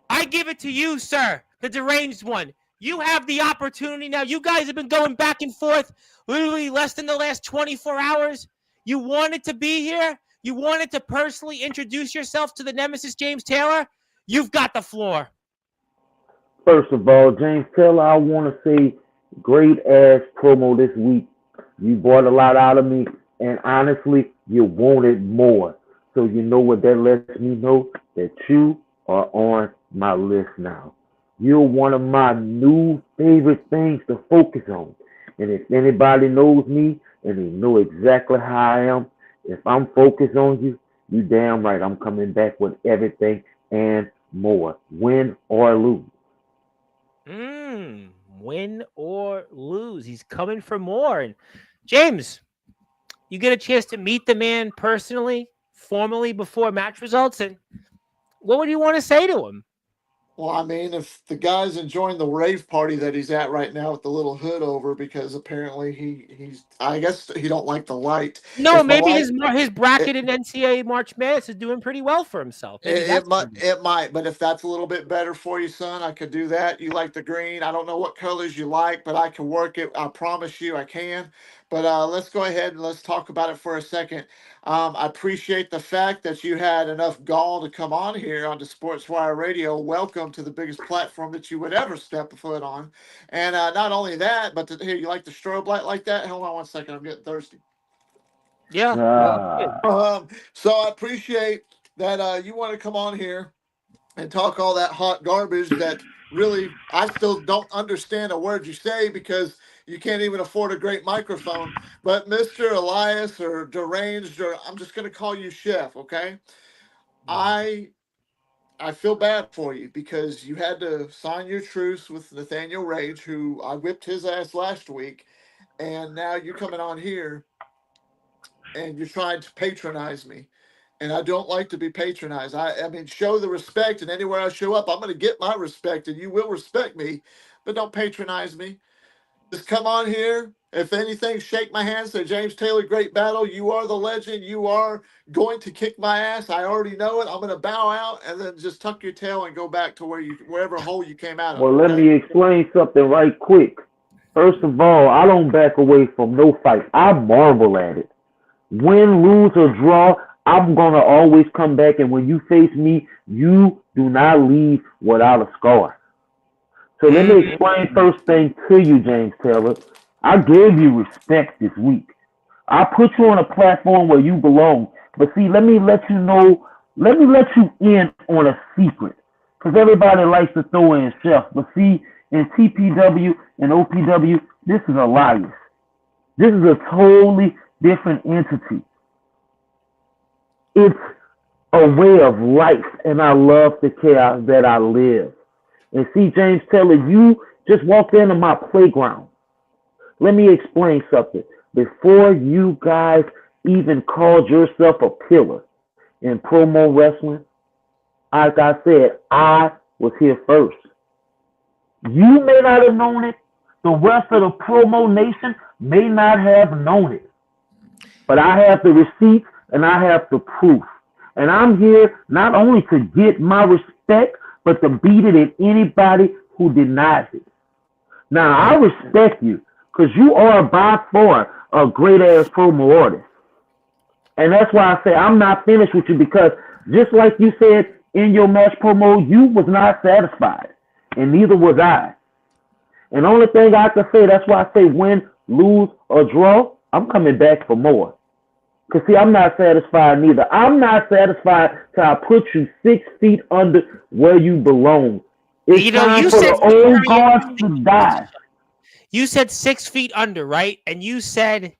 Speaker 1: I give it to you, sir, the deranged one. You have the opportunity now. You guys have been going back and forth literally less than the last 24 hours. You wanted to be here. You wanted to personally introduce yourself to the Nemesis James Taylor. You've got the floor.
Speaker 4: First of all, James Taylor, I want to say great ass promo this week. You brought a lot out of me, and honestly, you wanted more. So you know what that lets me know? That you are on my list now. You're one of my new favorite things to focus on. And if anybody knows me and they know exactly how I am, if I'm focused on you, you damn right I'm coming back with everything and more. Win or lose.
Speaker 1: Win or lose. He's coming for more. And James, you get a chance to meet the man personally, formally before match results. And what would you want to say to him?
Speaker 2: Well, I mean, if the guy's enjoying the rave party that he's at right now with the little hood over, because apparently he's I guess he don't like the light.
Speaker 1: No,
Speaker 2: If the
Speaker 1: maybe
Speaker 2: light,
Speaker 1: his bracket in NCAA March Madness is doing pretty well for himself. Maybe that's
Speaker 2: it might, but if that's a little bit better for you, son, I could do that. You like the green. I don't know what colors you like, but I can work it. I promise you I can. But let's go ahead and let's talk about it for a second. I appreciate the fact that you had enough gall to come on here on the Sportswire Radio. Welcome to the biggest platform that you would ever step a foot on. And not only that, but here, you like the strobe light like that? Hold on one second. I'm getting thirsty.
Speaker 1: Yeah.
Speaker 2: So I appreciate that you want to come on here and talk all that hot garbage that really I still don't understand a word you say because you can't even afford a great microphone. But Mr. Elias or Deranged, or I'm just going to call you Chef, okay? I feel bad for you because you had to sign your truce with Nathaniel Rage, who I whipped his ass last week, and now you're coming on here and you're trying to patronize me. And I don't like to be patronized. I mean, show the respect, and anywhere I show up, I'm going to get my respect, and you will respect me, but don't patronize me. Just come on here. If anything, shake my hand, say, James Taylor, great battle. You are the legend. You are going to kick my ass. I already know it. I'm going to bow out, and then just tuck your tail and go back to wherever hole you came out of.
Speaker 4: Well, let me explain something right quick. First of all, I don't back away from no fight. I marvel at it. Win, lose, or draw, I'm going to always come back, and when you face me, you do not leave without a scar. So let me explain first thing to you, James Taylor. I gave you respect this week. I put you on a platform where you belong. But see, let me let you in on a secret. Because everybody likes to throw in chef. But see, in TPW and OPW, this is Elias. This is a totally different entity. It's a way of life, and I love the chaos that I live. And see, James Taylor, you just walked into my playground. Let me explain something. Before you guys even called yourself a pillar in promo wrestling, like I said, I was here first. You may not have known it. The rest of the promo nation may not have known it. But I have the receipts and I have the proof. And I'm here not only to get my respect, but to beat it at anybody who denies it. Now, I respect you because you are by far a great-ass promo artist. And that's why I say I'm not finished with you because just like you said in your match promo, you was not satisfied. And neither was I. And the only thing I can say, that's why I say win, lose, or draw, I'm coming back for more. Because, see, I'm not satisfied neither. I'm not satisfied till I put you 6 feet under where you belong. It's time for the old guards to die.
Speaker 1: You said 6 feet under, right? And you said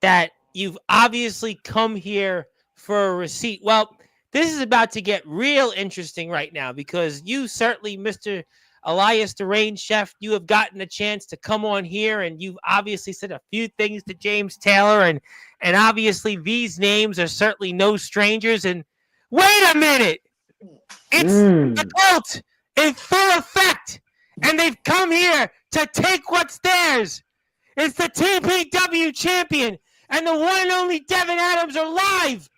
Speaker 1: that you've obviously come here for a receipt. Well, this is about to get real interesting right now because you certainly, Mr. Elias Deranged Chef, you have gotten a chance to come on here, and you've obviously said a few things to James Taylor, and obviously these names are certainly no strangers. And wait a minute, it's the cult in full effect, and they've come here to take what's theirs. It's the TPW champion, and the one and only Devin Adams are live.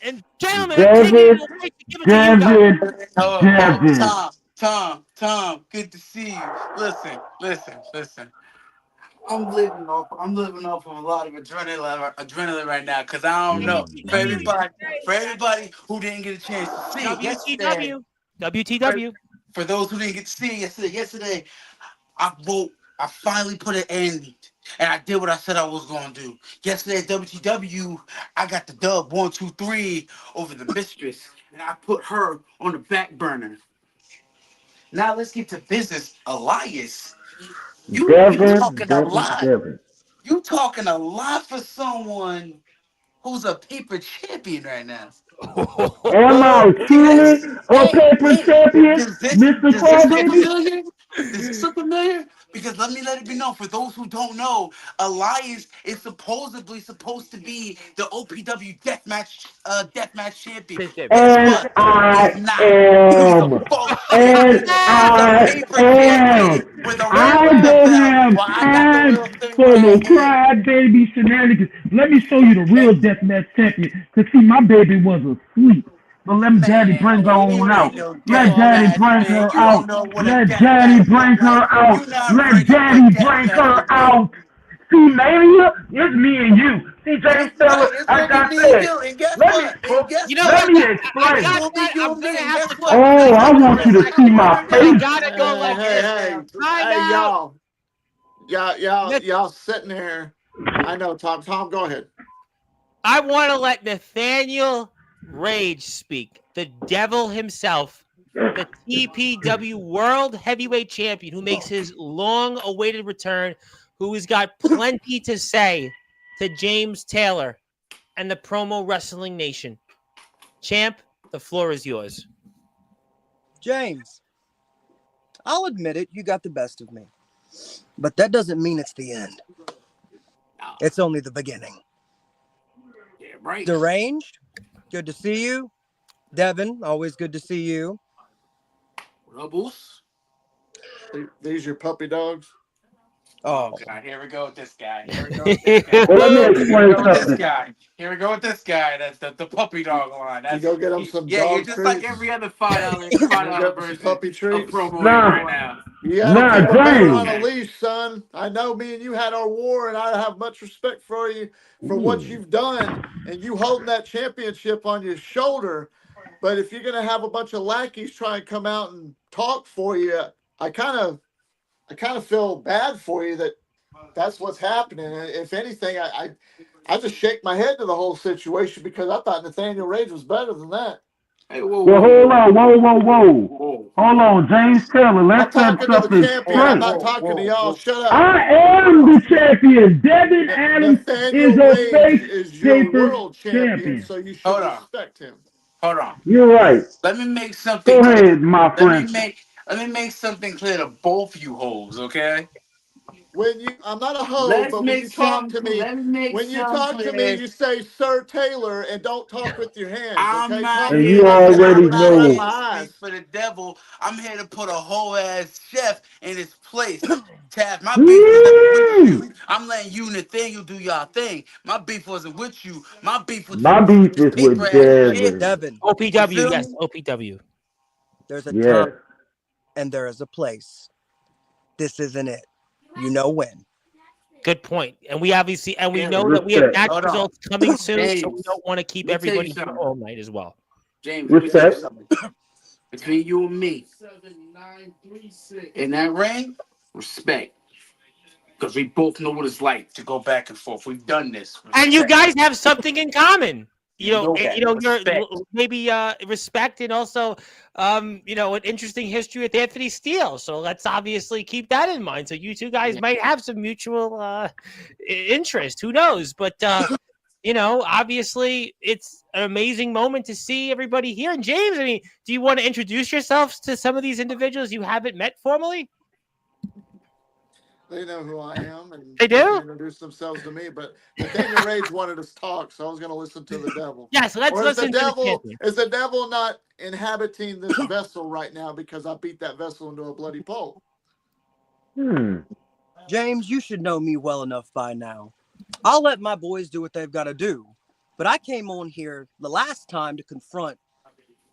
Speaker 1: And gentlemen, I'm taking it away to give it to you guys.
Speaker 5: Tom, good to see you. Listen. I'm living off of a lot of adrenaline right now, because I don't know. For everybody who didn't get a chance to see it yesterday,
Speaker 1: WTW.
Speaker 5: for those who didn't get to see it yesterday, I finally put an end, and I did what I said I was going to do. Yesterday at WTW, I got the dub 1, 2, 3 over the mistress, and I put her on the back burner. Now let's get to business. Elias, you talking a lot. You talking a lot for someone who's a paper champion right now.
Speaker 4: Am I truly a paper champion, Mr. Crawbaby?
Speaker 5: Is this familiar? Because let it be known, for those who don't know, Elias is supposedly supposed to be the OPW deathmatch champion.
Speaker 4: And I am. I don't have time for no crybaby shenanigans. Let me show you the real deathmatch champion. Cause see, my baby was asleep. But let Daddy bring her on out. Let Daddy bring her out. Let Daddy bring her out. Let Daddy bring her out. See, Mania, it's me and you. See, James Taylor, I got this. Let me explain. Oh, I want you to see my face.
Speaker 2: Hey, y'all sitting there. I know, Tom. Tom, go ahead.
Speaker 1: I want to let Nathaniel Rage speak. The devil himself, the TPW World Heavyweight Champion, who makes his long-awaited return, who has got plenty to say to James Taylor and the Promo Wrestling Nation. Champ, the floor is yours.
Speaker 6: James, I'll admit it, you got the best of me. But that doesn't mean it's the end. It's only the beginning.
Speaker 5: Yeah, right.
Speaker 6: Deranged, good to see you. Devin, always good to see you.
Speaker 5: Rebels.
Speaker 2: These your puppy dogs?
Speaker 5: Oh God! Here we go with this guy.
Speaker 4: Let me explain something.
Speaker 5: Here we go with this guy. That's the puppy dog line. That's,
Speaker 2: you go get him some
Speaker 5: yeah,
Speaker 2: dog
Speaker 5: you're just
Speaker 2: treats.
Speaker 5: like every other $5 version
Speaker 2: puppy treats.
Speaker 5: of promo right now.
Speaker 2: Yeah, keep a bear on a leash, son. I know me and you had our war, and I have much respect for you for what you've done, and you holding that championship on your shoulder. But if you're gonna have a bunch of lackeys try and come out and talk for you, I kind of feel bad for you that's what's happening. And if anything, I just shake my head to the whole situation, because I thought Nathaniel Rage was better than that.
Speaker 5: Hey, whoa.
Speaker 4: Hold on. Hold on, James Taylor. Let's set something straight.
Speaker 2: I'm not talking to y'all. Shut up.
Speaker 4: I am the champion. Devin Adams is a fake paper
Speaker 2: world champion, so you should respect him.
Speaker 5: Hold on.
Speaker 4: You're right.
Speaker 5: Let me make something
Speaker 4: clear.
Speaker 5: Go ahead,
Speaker 4: my friend.
Speaker 5: Let me make something clear to both you hoes, okay?
Speaker 2: I'm not a hoe, but when you talk to me, you say Sir Taylor and don't talk with your hands.
Speaker 5: I'm not
Speaker 4: and
Speaker 5: here
Speaker 4: you already know.
Speaker 5: For the devil. I'm here to put a whole ass chef in his place. Tav, my beef wasn't with you. I'm letting you and Nathaniel do y'all thing. My beef wasn't with you. My beef was
Speaker 4: with
Speaker 6: Devin.
Speaker 1: OPW, yes, OPW.
Speaker 6: There's a time and there is a place. This isn't it. You know when.
Speaker 1: Good point. And we obviously, we know that we have match results coming soon, James, so we don't want to keep everybody here all night as well.
Speaker 5: James, respect. Between you and me, in that ring, respect. Because we both know what it's like to go back and forth. We've done this. Respect.
Speaker 1: And you guys have something in common. You're maybe respect, and also an interesting history with Anthony Steele. So let's obviously keep that in mind. So you two guys might have some mutual interest. Who knows? But obviously it's an amazing moment to see everybody here. And James, I mean, do you want to introduce yourselves to some of these individuals you haven't met formally?
Speaker 2: They know who I am, and
Speaker 1: They
Speaker 2: they can
Speaker 1: do?
Speaker 2: introduce themselves to me. But Nathaniel Rage wanted us to talk, so I was going to listen to the devil.
Speaker 1: Yes, let's
Speaker 2: Or is the
Speaker 1: listen to the
Speaker 2: devil
Speaker 1: champion.
Speaker 2: is the devil not inhabiting this vessel right now because I beat that vessel into a bloody pulp?
Speaker 6: James, you should know me well enough by now. I'll let my boys do what they've got to do. But I came on here the last time to confront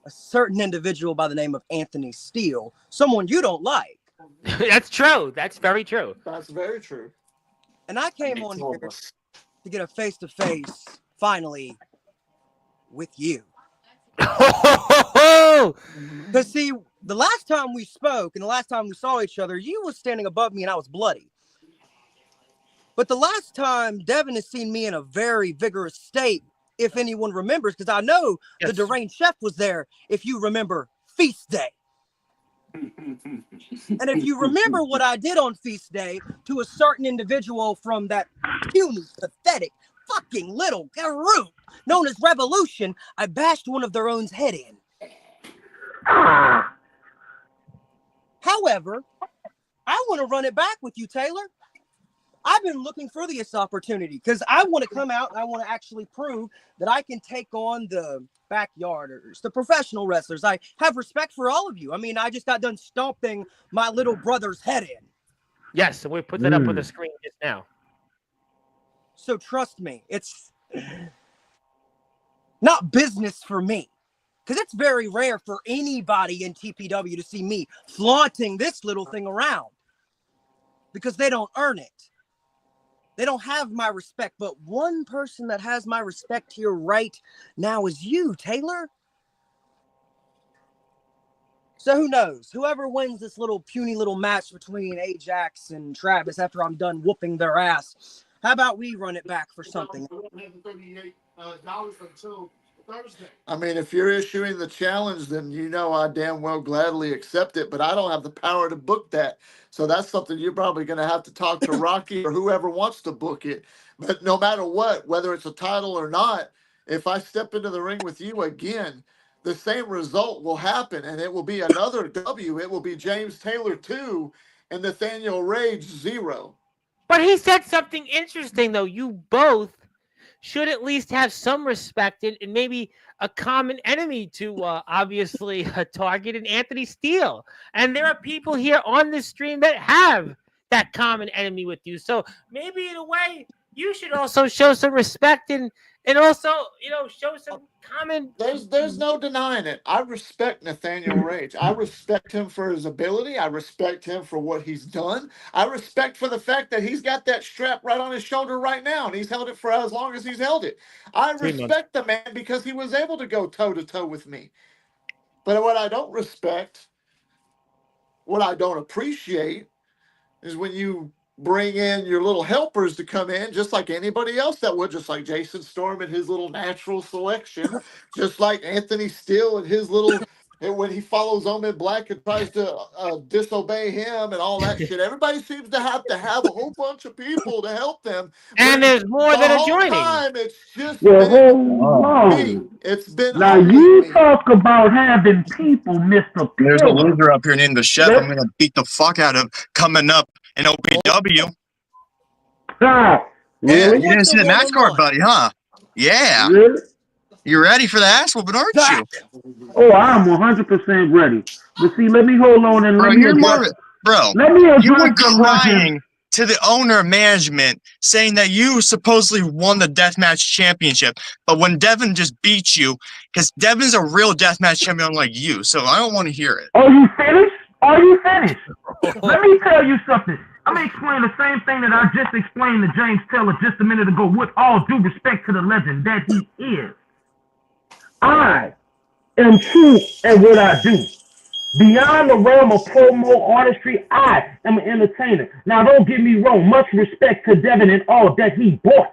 Speaker 6: a certain individual by the name of Anthony Steele, someone you don't like.
Speaker 1: That's true. That's very true.
Speaker 2: That's very true.
Speaker 6: And I came on here to get a face-to-face, finally, with you. Because, see, the last time we spoke and the last time we saw each other, you was standing above me and I was bloody. But the last time, Devin has seen me in a very vigorous state, if anyone remembers, because I know the deranged chef was there, if you remember Feast Day. And if you remember what I did on Feast Day to a certain individual from that puny, pathetic, fucking little group known as Revolution, I bashed one of their own's head in. However, I want to run it back with you, Taylor. I've been looking for this opportunity because I want to come out and I want to actually prove that I can take on the backyarders, the professional wrestlers. I have respect for all of you. I mean, I just got done stomping my little brother's head in.
Speaker 1: Yes, and we put that up on the screen just now.
Speaker 6: So trust me, it's not business for me. Because it's very rare for anybody in TPW to see me flaunting this little thing around. Because they don't earn it. They don't have my respect. But one person that has my respect here right now is you, Taylor. So who knows? Whoever wins this little puny little match between Ajax and Travis after I'm done whooping their ass, how about we run it back for something?
Speaker 2: Until Thursday. I mean, if you're issuing the challenge, then I damn well gladly accept it, but I don't have the power to book that. So that's something you're probably going to have to talk to Rocky or whoever wants to book it. But no matter what, whether it's a title or not, if I step into the ring with you again, the same result will happen, and it will be another W. It will be James Taylor 2 and Nathaniel Rage 0.
Speaker 1: But he said something interesting, though. You both should at least have some respect and maybe a common enemy to obviously target in Anthony Steele. And there are people here on this stream that have that common enemy with you. So maybe in a way, you should also show some respect and also, show some common.
Speaker 2: There's no denying it. I respect Nathaniel Rage. I respect him for his ability. I respect him for what he's done. I respect for the fact that he's got that strap right on his shoulder right now, and he's held it for as long as he's held it. I respect the man because he was able to go toe-to-toe with me. But what I don't respect, what I don't appreciate, is when you bring in your little helpers to come in just like anybody else that would, just like Jason Storm and his little natural selection, just like Anthony Steele and his little, when he follows Omen Black and tries to disobey him and all that shit. Everybody seems to have a whole bunch of people to help them.
Speaker 1: And there's more that are joining.
Speaker 2: Time, it's just
Speaker 4: me.
Speaker 2: It's been
Speaker 4: now you talk about having people, Mr.
Speaker 7: There's a loser up here named the Chef. I'm going to beat the fuck out of coming up in OPW. Yeah,
Speaker 4: really?
Speaker 7: You didn't see the match card, buddy, huh? Yeah.
Speaker 4: Really?
Speaker 7: You ready for the ass whooping, aren't you?
Speaker 4: Oh, I'm 100% ready. But see, let me hold on and let me address. Let me address
Speaker 7: you were crying to the owner of management saying that you supposedly won the deathmatch championship, but when Devin just beat you, because Devin's a real deathmatch champion like you, so I don't want to hear it.
Speaker 4: Are you finished? Are you finished? Let me tell you something. I'm going to explain the same thing that I just explained to James Taylor just a minute ago, with all due respect to the legend that he is. I am true at what I do. Beyond the realm of promo artistry, I am an entertainer. Now, don't get me wrong. Much respect to Devin and all that he bought.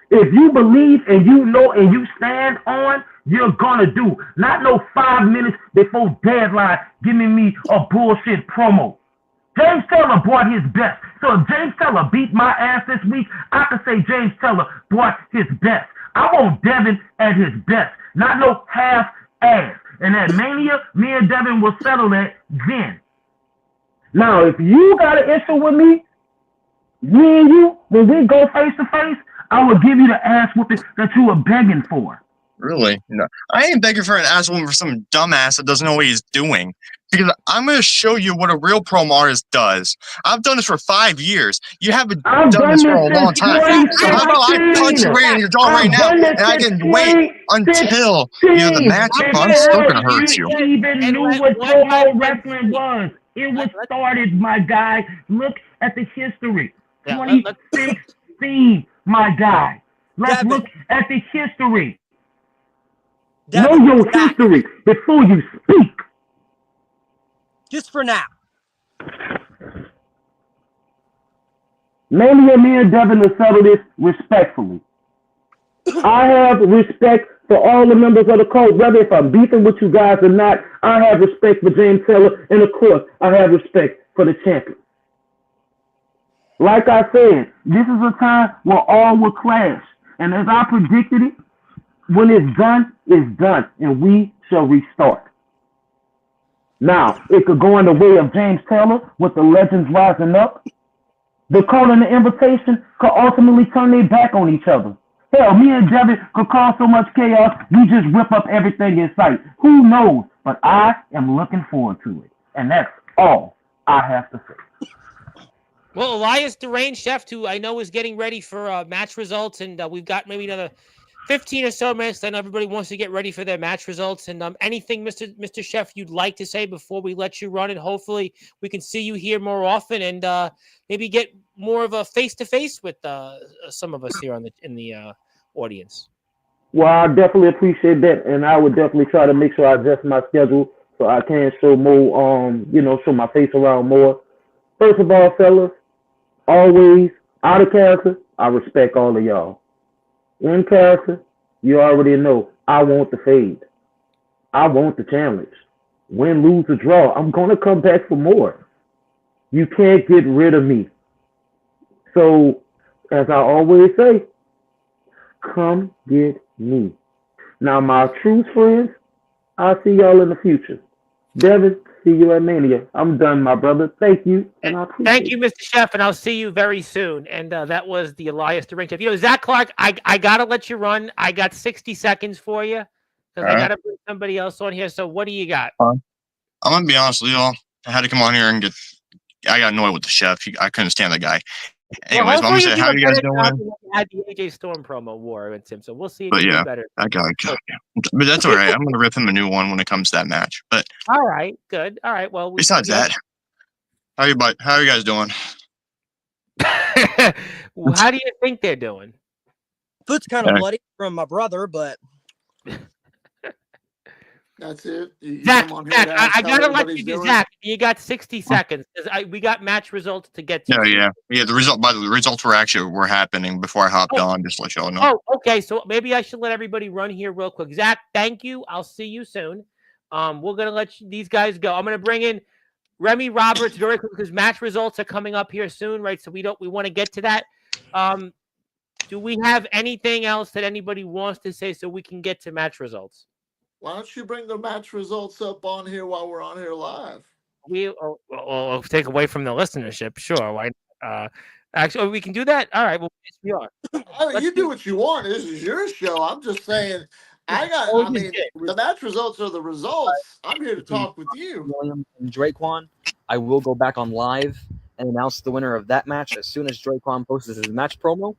Speaker 4: If you believe and you know and you stand on, you're gonna do. Not no 5 minutes before deadline giving me a bullshit promo. James Taylor brought his best. So if James Taylor beat my ass this week, I can say James Taylor brought his best. I want Devin at his best, not no half ass. And at Mania, me and Devin will settle that then. Now, if you got an issue with me and you, when we go face to face, I will give you the ass whooping that you were begging for.
Speaker 7: Really? No. I ain't begging for an ass woman for some dumbass that doesn't know what he's doing. Because I'm going to show you what a real promo artist does. I've done this for 5 years. You haven't done this for a long time. So how about I punch you right in your jaw right now, and I can wait until you the match. I'm still going to hurt you.
Speaker 4: You even knew what promo wrestling was. It was started, my guy. Look at the history. 2016, my guy. Let's look at the history. Know your history before you speak.
Speaker 6: Just for now.
Speaker 4: Mania, me and Devin will settle this respectfully. I have respect for all the members of the cult, whether if I'm beefing with you guys or not. I have respect for James Taylor, and of course, I have respect for the champion. Like I said, this is a time where all will clash. And as I predicted it, when it's done, and we shall restart. Now, it could go in the way of James Taylor with the legends rising up. The call and the invitation could ultimately turn their back on each other. Hell, me and Devin could cause so much chaos, we just rip up everything in sight. Who knows? But I am looking forward to it. And that's all I have to say.
Speaker 1: Well, Elias Deranged Chef, who I know is getting ready for match results, and we've got maybe another 15 or so minutes. Then everybody wants to get ready for their match results. And anything, Mr. Chef, you'd like to say before we let you run, and hopefully we can see you here more often, and maybe get more of a face-to-face with some of us here in the audience.
Speaker 4: Well, I definitely appreciate that, and I would definitely try to make sure I adjust my schedule so I can show more, show my face around more. First of all, fellas, always out of character, I respect all of y'all. In character, you already know, I want the fade. I want the challenge. Win, lose, or draw, I'm going to come back for more. You can't get rid of me. So, as I always say, come get me. Now, my true friends, I'll see y'all in the future. Devin, see you at Mania. I'm done, my brother. Thank you. And I appreciate
Speaker 1: Thank you, Mr. Chef, and I'll see you very soon. And that was the Elias Deranged Chef. Zach Clark, I got to let you run. I got 60 seconds for you because I got to bring somebody else on here. So what do you got?
Speaker 7: I'm going to be honest with y'all. I had to come on here and I got annoyed with the chef. I couldn't stand the guy. Anyways, I'm going to say, how you guys doing?
Speaker 1: Had the AJ Storm promo war against him, so we'll see if
Speaker 7: but
Speaker 1: you
Speaker 7: yeah,
Speaker 1: do better.
Speaker 7: I got it. But that's all right. I'm going to rip him a new one when it comes to that match. But
Speaker 1: all right, good. All right, well.
Speaker 7: Besides that, how are you guys doing?
Speaker 1: How do you think they're doing?
Speaker 6: Foot's kind of bloody from my brother, but
Speaker 2: that's it.
Speaker 1: Zach, I gotta let you do. Zach, you got 60 seconds. We got match results to get to.
Speaker 7: Yeah. The results were happening before I hopped on. Just to let y'all know.
Speaker 1: Oh, okay. So maybe I should let everybody run here real quick. Zach, thank you. I'll see you soon. We're gonna let these guys go. I'm gonna bring in Remy Roberts very quick because match results are coming up here soon, right? So we want to get to that. Do we have anything else that anybody wants to say so we can get to match results?
Speaker 2: Why don't you bring the match results up on here while we're on here live?
Speaker 1: We'll take away from the listenership. Sure. Why? Actually, we can do that. All right. Well, yes, we are.
Speaker 2: You do what you want. This is your show. I'm just saying. The match results are the results. I'm here to talk with you.
Speaker 8: Williams and Draquan. I will go back on live and announce the winner of that match as soon as Draquan posts his match promo.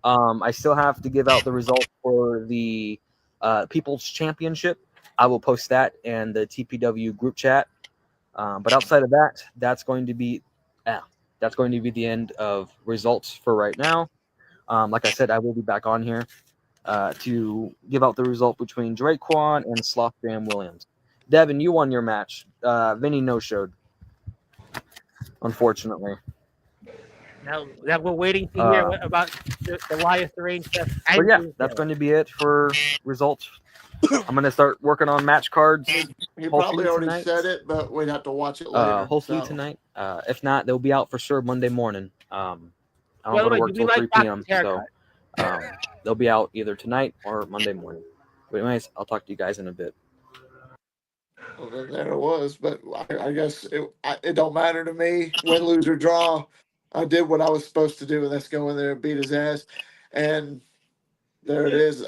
Speaker 8: I still have to give out the result for the People's Championship. I will post that in the TPW group chat. But outside of that, that's going to be the end of results for right now. Like I said, I will be back on here to give out the result between Draquan and Slothjam Williams. Devin, you won your match. Vinny no-showed, unfortunately.
Speaker 1: Now that we're waiting to hear about the Elias Deranged Chef.
Speaker 8: But yeah, that's going to be it for results I'm gonna start working on match cards.
Speaker 2: He
Speaker 8: Hopefully
Speaker 2: probably already
Speaker 8: tonight.
Speaker 2: said it, but we'd have to watch it later.
Speaker 8: Hopefully
Speaker 2: so.
Speaker 8: tonight. If not, they'll be out for sure Monday morning. I don't
Speaker 1: By the
Speaker 8: go to
Speaker 1: way,
Speaker 8: work
Speaker 1: do we
Speaker 8: till 3
Speaker 1: like
Speaker 8: p.m.
Speaker 1: Doc's
Speaker 8: So
Speaker 1: haircut?
Speaker 8: they'll be out either tonight or Monday morning. But anyways, I'll talk to you guys in a bit.
Speaker 2: Well, then there it was, but I guess it don't matter to me. Win, lose, or draw. I did what I was supposed to do, and that's go in there and beat his ass. And there it is.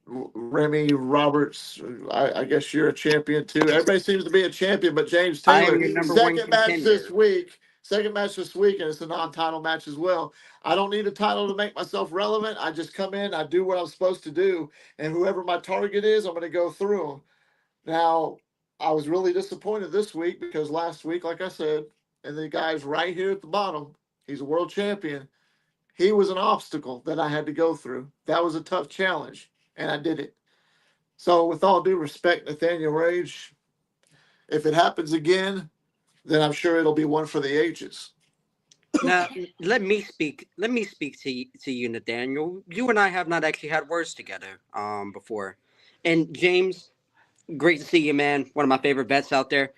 Speaker 2: Remy Roberts, I guess you're a champion too. Everybody seems to be a champion, but James
Speaker 3: I
Speaker 2: Taylor,
Speaker 3: am your number one
Speaker 2: second match this
Speaker 3: contender.
Speaker 2: week. Second match this week, and it's a non-title match as well. I don't need a title to make myself relevant. I just come in, I do what I'm supposed to do, and whoever my target is, I'm going to go through them. Now, I was really disappointed this week because last week, like I said, and the guy's right here at the bottom, he's a world champion. He was an obstacle that I had to go through. That was a tough challenge, and I did it. So, with all due respect, Nathaniel Rage, if it happens again, then I'm sure it'll be one for the ages.
Speaker 3: Now, let me speak. Let me speak to you, Nathaniel. You and I have not actually had words together before. And James, great to see you, man. One of my favorite vets out there.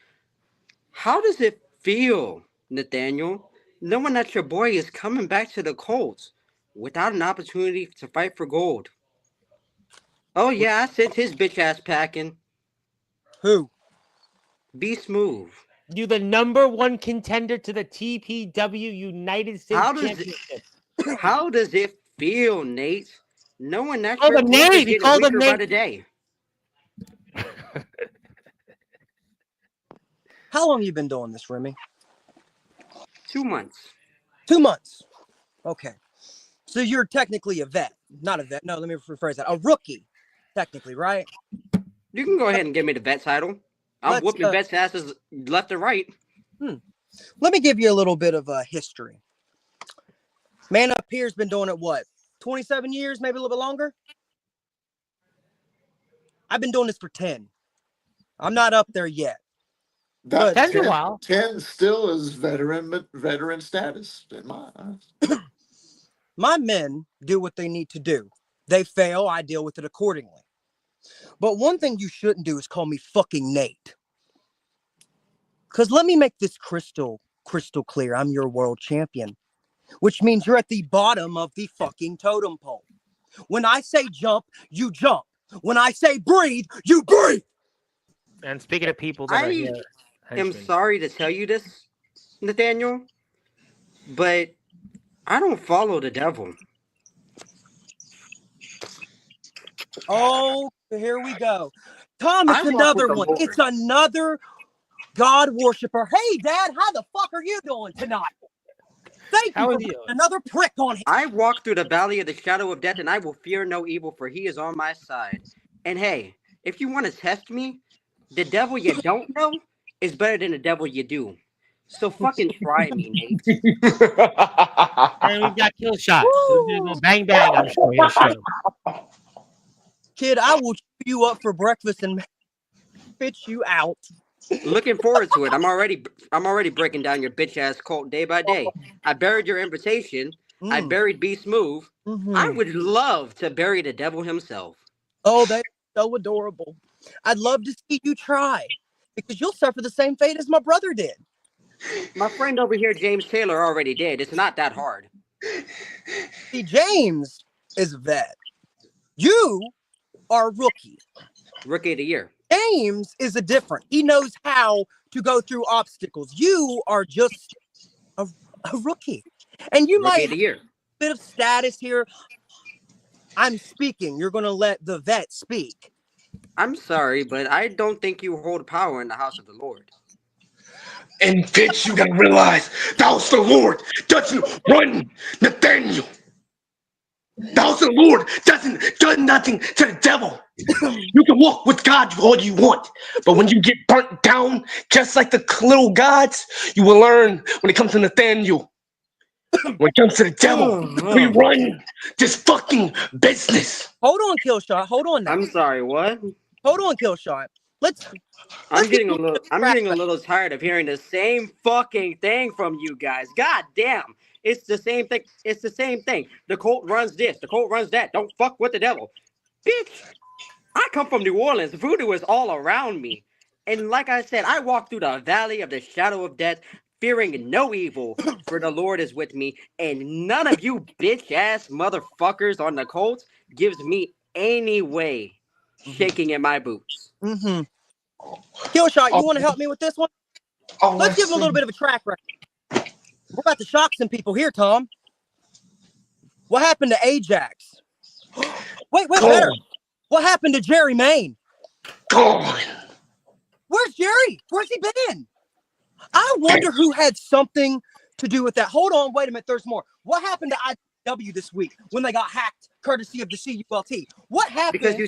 Speaker 3: How does it feel, Nathaniel, knowing that your boy is coming back to the Colts without an opportunity to fight for gold? Oh yeah, I sent his bitch ass packing.
Speaker 6: Who?
Speaker 3: Be smooth.
Speaker 1: You the number one contender to the TPW United States
Speaker 3: How does
Speaker 1: Championship.
Speaker 3: How does it feel, Nate, knowing that
Speaker 1: Oh,
Speaker 3: your
Speaker 1: the
Speaker 3: Colts
Speaker 1: Nate.
Speaker 3: are
Speaker 1: He
Speaker 3: getting
Speaker 1: called him
Speaker 3: weaker by
Speaker 1: Nate.
Speaker 3: the day?
Speaker 6: How long you been doing this, Remy?
Speaker 3: 2 months.
Speaker 6: 2 months. Okay. So you're technically a vet. Not a vet. No, let me rephrase that. A rookie, technically, right?
Speaker 3: You can go ahead and give me the vet title. I'm
Speaker 6: Let's,
Speaker 3: whooping vets' asses left and right.
Speaker 6: Let me give you a little bit of history. Man up here's been doing it, what, 27 years, maybe a little bit longer? I've been doing this for 10. I'm not up there yet.
Speaker 2: That
Speaker 1: That's a while.
Speaker 2: 10 still is veteran status in my eyes.
Speaker 6: My men do what they need to do. They fail, I deal with it accordingly. But one thing you shouldn't do is call me fucking Nate. Because let me make this crystal clear. I'm your world champion, which means you're at the bottom of the fucking totem pole. When I say jump, you jump. When I say breathe, you breathe.
Speaker 1: And speaking of people that are
Speaker 3: I
Speaker 1: here,
Speaker 3: am
Speaker 1: henchmen.
Speaker 3: sorry to tell you this, Nathaniel, but I don't follow the devil.
Speaker 6: Oh, here we go. Tom, it's
Speaker 3: I walk
Speaker 6: another
Speaker 3: with the
Speaker 6: one.
Speaker 3: Lord.
Speaker 6: It's another God worshiper. Hey, Dad, how the fuck are you doing tonight? Thank
Speaker 1: How
Speaker 6: you
Speaker 1: are
Speaker 6: for
Speaker 1: you?
Speaker 6: putting another prick on him.
Speaker 3: I walk through the valley of the shadow of death, and I will fear no evil, for he is on my side. And hey, if you want to test me, the devil you don't know is better than the devil you do. So fucking try me, Nate.
Speaker 1: And we've got kill shots. So we're gonna go bang bang. I'm sure. Yeah, sure.
Speaker 6: Kid, I will chew you up for breakfast and spit you out.
Speaker 3: Looking forward to it. I'm already breaking down your bitch ass cult day by day. I buried your invitation. I buried Be Smooth. I would love to bury the devil himself.
Speaker 6: Oh, that's so adorable. I'd love to see you try, because you'll suffer the same fate as my brother did.
Speaker 3: My friend over here, James Taylor, already did. It's not that hard.
Speaker 6: See, James is a vet. You are a rookie.
Speaker 3: Rookie of the year.
Speaker 6: James is a different. He knows how to go through obstacles. You are just a rookie. And you
Speaker 3: Rookie
Speaker 6: might
Speaker 3: of the year.
Speaker 6: have a bit of status here. I'm speaking. You're going to let the vet speak.
Speaker 3: I'm sorry, but I don't think you hold power in the house of the Lord.
Speaker 9: And bitch, you gotta realize the house of the Lord doesn't run Nathaniel. The house of the Lord doesn't do nothing to the devil. You can walk with God all you want, but when you get burnt down, just like the little gods, you will learn when it comes to Nathaniel. When it comes to the devil, we run this fucking business.
Speaker 6: Hold on, Killshot. Hold on now.
Speaker 3: I'm sorry, what?
Speaker 6: Hold on, Killshot.
Speaker 3: I'm getting a little tired of hearing the same fucking thing from you guys. God damn. It's the same thing. It's the same thing. The cult runs this. The cult runs that. Don't fuck with the devil. Bitch. I come from New Orleans. Voodoo is all around me. And like I said, I walk through the valley of the shadow of death, fearing no evil, for the Lord is with me. And none of you bitch-ass motherfuckers on the Colts gives me any way shaking in my boots.
Speaker 6: Mm-hmm. Killshot, you want to help me with this one? Let's give him a little bit of a track record. We're about to shock some people here, Tom. What happened to Ajax? Wait, better. What happened to Jerry Maine?
Speaker 9: Gone.
Speaker 6: Where's Jerry? Where's he been? I wonder who had something to do with that. Hold on, wait a minute. There's more. What happened to IW this week when they got hacked, courtesy of the CULT? What happened?
Speaker 3: Because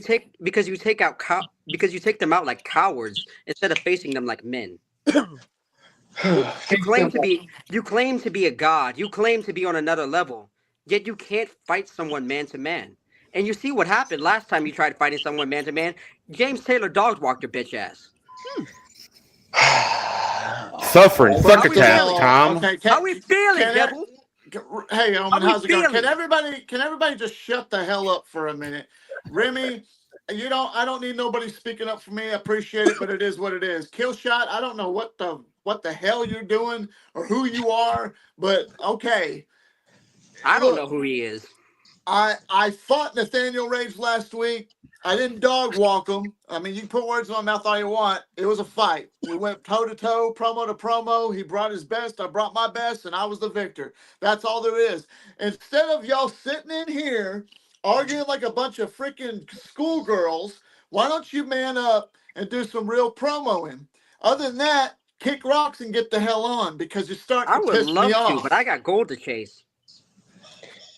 Speaker 3: you take them out like cowards instead of facing them like men. You claim to be a god. You claim to be on another level. Yet you can't fight someone man to man. And you see what happened last time you tried fighting someone man to man. James Taylor dog walked your bitch ass.
Speaker 10: Suffering succotash,
Speaker 3: feeling?
Speaker 10: Tom.
Speaker 2: Okay,
Speaker 3: How we feeling, devil?
Speaker 2: Hey, Omen,
Speaker 3: we
Speaker 2: how's it going?
Speaker 3: feeling?
Speaker 2: Can everybody just shut the hell up for a minute? Remy, I don't need nobody speaking up for me. I appreciate it, but it is what it is. Killshot, I don't know what the hell you're doing or who you are, but okay.
Speaker 3: I don't know who he is.
Speaker 2: I fought Nathaniel Rage last week. I didn't dog walk him. I mean, you can put words in my mouth all you want. It was a fight. We went toe to toe, promo to promo. He brought his best. I brought my best, and I was the victor. That's all there is. Instead of y'all sitting in here arguing like a bunch of freaking schoolgirls, why don't you man up and do some real promoing? Other than that, kick rocks and get the hell on because you're starting
Speaker 3: I
Speaker 2: to
Speaker 3: would
Speaker 2: piss
Speaker 3: love
Speaker 2: me
Speaker 3: to,
Speaker 2: off.
Speaker 3: but I got gold to chase.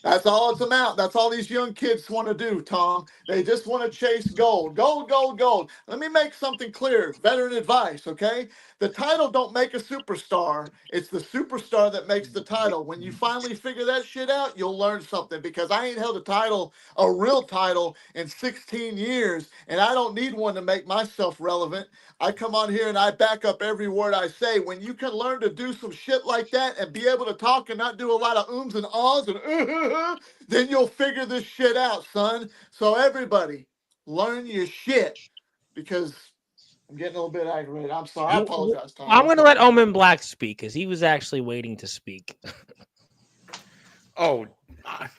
Speaker 2: That's all it's about. That's all these young kids want to do, Tom. They just want to chase gold. Gold, gold, gold. Let me make something clear. Veteran advice, okay? The title don't make a superstar. It's the superstar that makes the title. When you finally figure that shit out, you'll learn something because I ain't held a real title, in 16 years, and I don't need one to make myself relevant. I come on here and I back up every word I say. When you can learn to do some shit like that and be able to talk and not do a lot of ums and ahs and then you'll figure this shit out, son. So everybody, learn your shit because I'm getting a little bit aggravated. I'm sorry. I apologize, Tom.
Speaker 1: I'm going to let Omen Black speak because he was actually waiting to speak.
Speaker 10: Oh,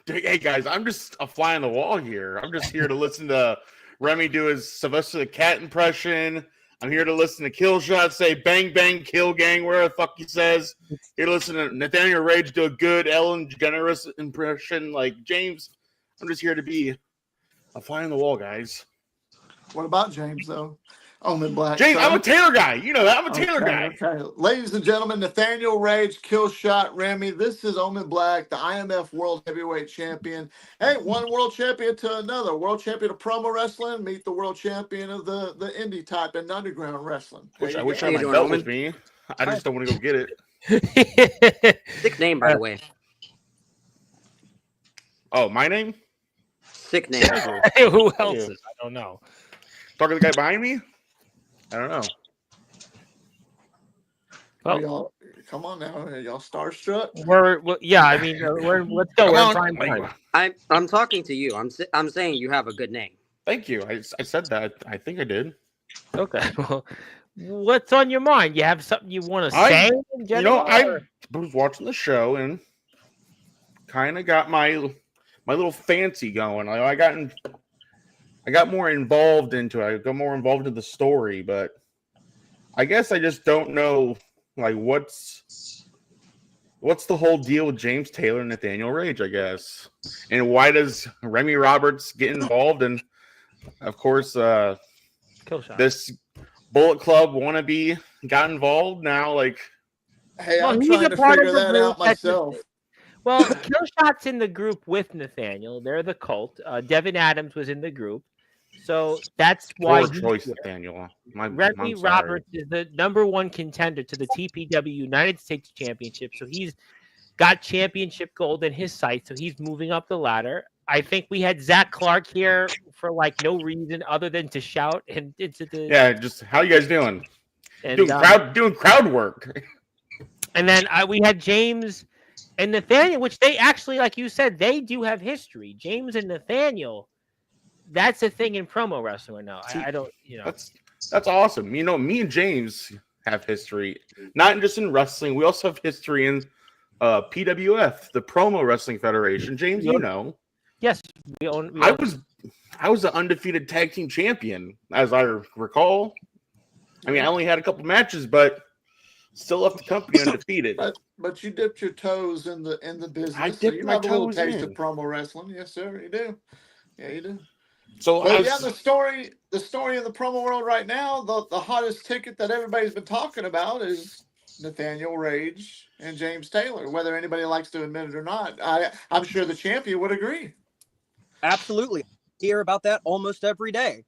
Speaker 10: hey guys, I'm just a fly on the wall here. I'm just here to listen to Remy do his Sylvester the Cat impression. I'm here to listen to Killshot say "bang bang kill gang" where the fuck he says. Here to listen to Nathaniel Rage do a good Ellen DeGeneres impression. Like James, I'm just here to be a fly on the wall, guys.
Speaker 2: What about James though? Omen Black.
Speaker 10: James,
Speaker 2: son.
Speaker 10: I'm a Taylor guy. You know that. I'm a Taylor guy.
Speaker 2: Okay. Ladies and gentlemen, Nathaniel Rage, Killshot, Remy. This is Omen Black, the IMF World Heavyweight Champion. Hey, one world champion to another. World champion of promo wrestling, meet the world champion of the indie type and underground wrestling.
Speaker 10: I wish I
Speaker 3: How
Speaker 10: had
Speaker 3: you
Speaker 10: my
Speaker 3: doing,
Speaker 10: belt
Speaker 3: Omen?
Speaker 10: with me. I just don't want to go get it.
Speaker 3: Sick name, by the way.
Speaker 10: Oh, my name?
Speaker 3: Sick name.
Speaker 1: Who else is? I don't know.
Speaker 10: Talking to the guy behind me? I don't know.
Speaker 2: Are y'all, come on now. Are y'all starstruck?
Speaker 1: I mean, let's go. We're in prime time.
Speaker 3: I'm talking to you. I'm saying you have a good name.
Speaker 10: Thank you. I said that. I think I did.
Speaker 1: Okay. Well, what's on your mind? You have something you want to say? In general,
Speaker 10: I was watching the show and kind of got my little fancy going. I got more involved into it. I got more involved in the story, but I guess I just don't know, like, what's the whole deal with James Taylor and Nathaniel Rage, I guess. And why does Remy Roberts get involved? And, of course, this Bullet Club wannabe got involved now, like...
Speaker 2: Hey, I'm trying to figure that out myself.
Speaker 1: Well, Killshot's in the group with Nathaniel. They're the cult. Devin Adams was in the group. So that's why.
Speaker 10: Poor choice, Nathaniel.
Speaker 1: Remy Roberts is the #1 contender to the TPW United States Championship. So he's got championship gold in his sights. So he's moving up the ladder. I think we had Zach Clark here for like no reason other than to shout and into the.
Speaker 10: Yeah, just how you guys doing?
Speaker 1: And,
Speaker 10: doing crowd work.
Speaker 1: And then we had James and Nathaniel, which they actually, like you said, they do have history. James and Nathaniel that's a thing in promo wrestling. No, I don't.
Speaker 10: That's awesome. You know, me and James have history, not just in wrestling. We also have history in PWF, the Promo Wrestling Federation. James, you know.
Speaker 1: Yes, we own.
Speaker 10: I was the undefeated tag team champion, as I recall. I mean, I only had a couple matches, but still left the company undefeated.
Speaker 2: But you dipped your toes in the business.
Speaker 10: I
Speaker 2: so
Speaker 10: dipped
Speaker 2: you
Speaker 10: my
Speaker 2: have a little
Speaker 10: toes
Speaker 2: taste
Speaker 10: in.
Speaker 2: of promo wrestling. Yes, sir. You do. Yeah, you do.
Speaker 10: So
Speaker 2: But the story in the promo world right now, the hottest ticket that everybody's been talking about is Nathaniel Rage and James Taylor. Whether anybody likes to admit it or not, I'm sure the champion would agree.
Speaker 6: Absolutely. Hear about that almost every day.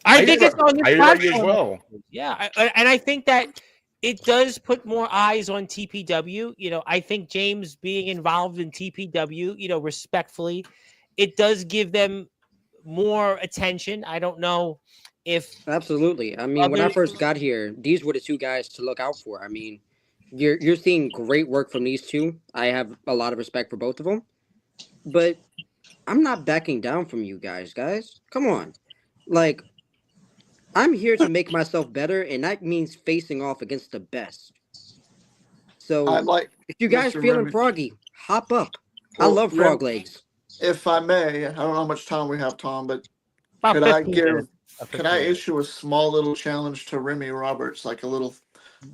Speaker 1: I think it's on this
Speaker 10: platform
Speaker 1: platform
Speaker 10: as well.
Speaker 1: Yeah, and I think that it does put more eyes on TPW. You know, I think James being involved in TPW, you know, respectfully, it does give them more attention. I don't know if
Speaker 3: Absolutely. I mean, when I
Speaker 1: others-
Speaker 3: first got here, these were the two guys to look out for. I mean, you're seeing great work from these two. I have a lot of respect for both of them. But I'm not backing down from you guys. Come on. Like, I'm here to make myself better, and that means facing off against the best. So,
Speaker 2: I like
Speaker 3: if you guys
Speaker 2: Mr.
Speaker 3: feeling
Speaker 2: Remy.
Speaker 3: froggy, hop up. I
Speaker 2: Well,
Speaker 3: love frog legs.
Speaker 2: If I may, I don't know how much time we have, Tom, but
Speaker 1: about
Speaker 2: could I
Speaker 1: 15
Speaker 2: give?
Speaker 1: minutes.
Speaker 2: Can I issue a small little challenge to Remy Roberts, like a little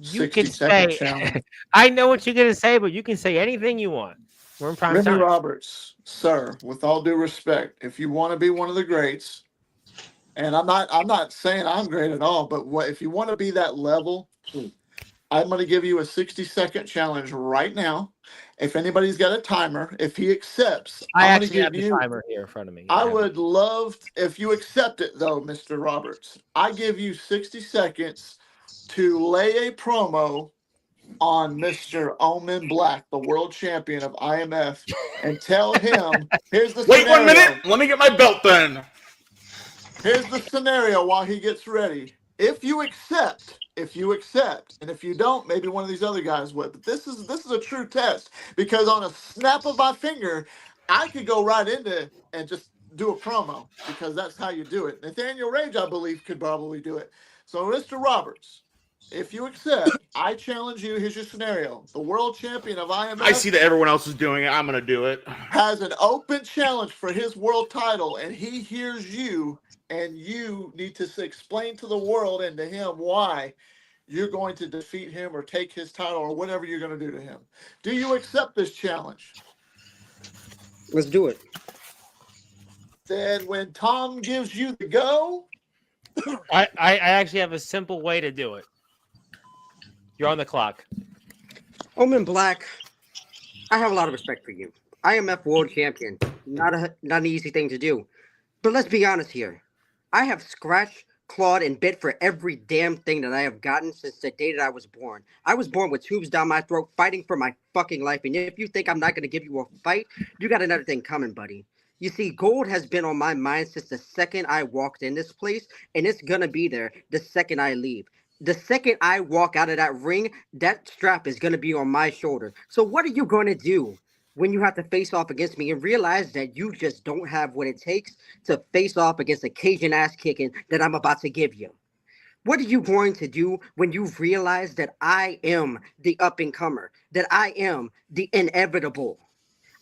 Speaker 1: You
Speaker 2: 60
Speaker 1: can
Speaker 2: second
Speaker 1: say,
Speaker 2: challenge?
Speaker 1: I know what you're gonna say, but you can say anything you want. We're in prime
Speaker 2: Remy
Speaker 1: time.
Speaker 2: Roberts, sir, with all due respect, if you want to be one of the greats, and I'm not saying I'm great at all, but if you want to be that level, I'm going to give you a 60-second challenge right now. If anybody's got a timer, if he accepts,
Speaker 1: I
Speaker 2: I'm going to
Speaker 1: actually have
Speaker 2: give
Speaker 1: the
Speaker 2: you.
Speaker 1: timer here in front of me.
Speaker 2: I would love if you accept it though, Mr. Roberts. I give you 60 seconds to lay a promo on Mr. Omen Black, the world champion of IMF, and tell him, here's the
Speaker 10: Wait
Speaker 2: scenario.
Speaker 10: 1 minute. Let me get my belt then.
Speaker 2: Here's the scenario while he gets ready. If you accept, and if you don't, maybe one of these other guys would. But this is a true test because on a snap of my finger, I could go right into and just do a promo because that's how you do it. Nathaniel Rage, I believe, could probably do it. So, Mr. Roberts, if you accept, I challenge you. Here's your scenario: the world champion of IMF.
Speaker 10: I see that everyone else is doing it. I'm gonna do it.
Speaker 2: Has an open challenge for his world title, and he hears you. And you need to explain to the world and to him why you're going to defeat him or take his title or whatever you're going to do to him. Do you accept this challenge?
Speaker 3: Let's do it.
Speaker 2: Then when Tom gives you the go.
Speaker 1: I actually have a simple way to do it. You're on the clock.
Speaker 3: Omen Black, I have a lot of respect for you. IMF world champion. Not an easy thing to do. But let's be honest here. I have scratched, clawed, and bit for every damn thing that I have gotten since the day that I was born. I was born with tubes down my throat, fighting for my fucking life. And if you think I'm not going to give you a fight, you got another thing coming, buddy. You see, gold has been on my mind since the second I walked in this place, and it's going to be there the second I leave. The second I walk out of that ring, that strap is going to be on my shoulder. So what are you going to do when you have to face off against me and realize that you just don't have what it takes to face off against a Cajun ass kicking that I'm about to give you? What are you going to do when you realize that I am the up-and-comer, that I am the inevitable?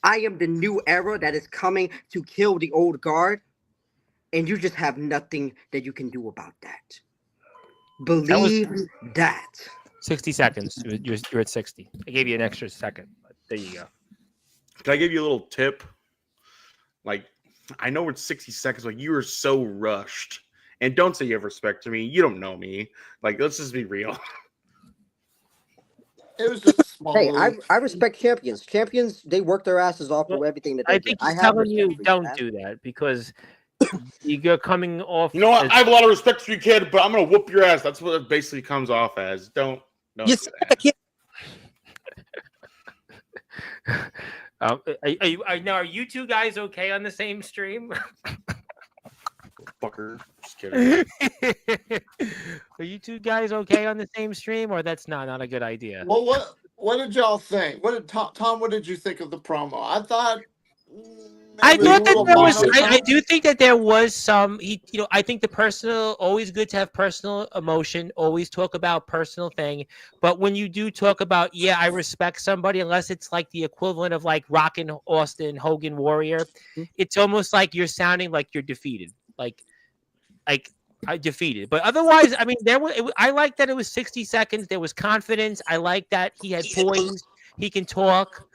Speaker 3: I am the new era that is coming to kill the old guard, and you just have nothing that you can do about that. Believe that.
Speaker 1: 60 seconds. You're at 60. I gave you an extra second. But there you go.
Speaker 10: Can I give you a little tip? Like, I know it's 60 seconds. Like, you are so rushed. And don't say you have respect to me. You don't know me. Like, let's just be real.
Speaker 2: It was just a small.
Speaker 3: Hey, I respect champions. Champions, they work their asses off for everything that they
Speaker 1: I
Speaker 3: do.
Speaker 1: think he's
Speaker 3: have
Speaker 1: telling you
Speaker 3: respect for
Speaker 1: don't
Speaker 3: man.
Speaker 1: do that because you're coming off.
Speaker 10: You know what? I have a lot of respect for you, kid, but I'm going to whoop your ass. That's what it basically comes off as. Don't
Speaker 6: You
Speaker 10: do
Speaker 6: said
Speaker 10: that.
Speaker 1: Are you two guys okay on the same stream?
Speaker 10: Fucker. Just kidding.
Speaker 1: Are you two guys okay on the same stream, or that's not a good idea?
Speaker 2: Well, what did y'all think? What did Tom? What did you think of the promo? I thought
Speaker 1: I
Speaker 2: Maybe a
Speaker 1: thought that
Speaker 2: little
Speaker 1: there was. I
Speaker 2: monotone.
Speaker 1: do think that there was some. I think the personal, always good to have personal emotion. Always talk about personal thing. But when you do talk about, yeah, I respect somebody, unless it's like the equivalent of like Rockin' Austin Hogan Warrior, it's almost like you're sounding like you're defeated. Like I defeated. But otherwise, I mean, I like that it was 60 seconds. There was confidence. I like that he had poise. He can talk.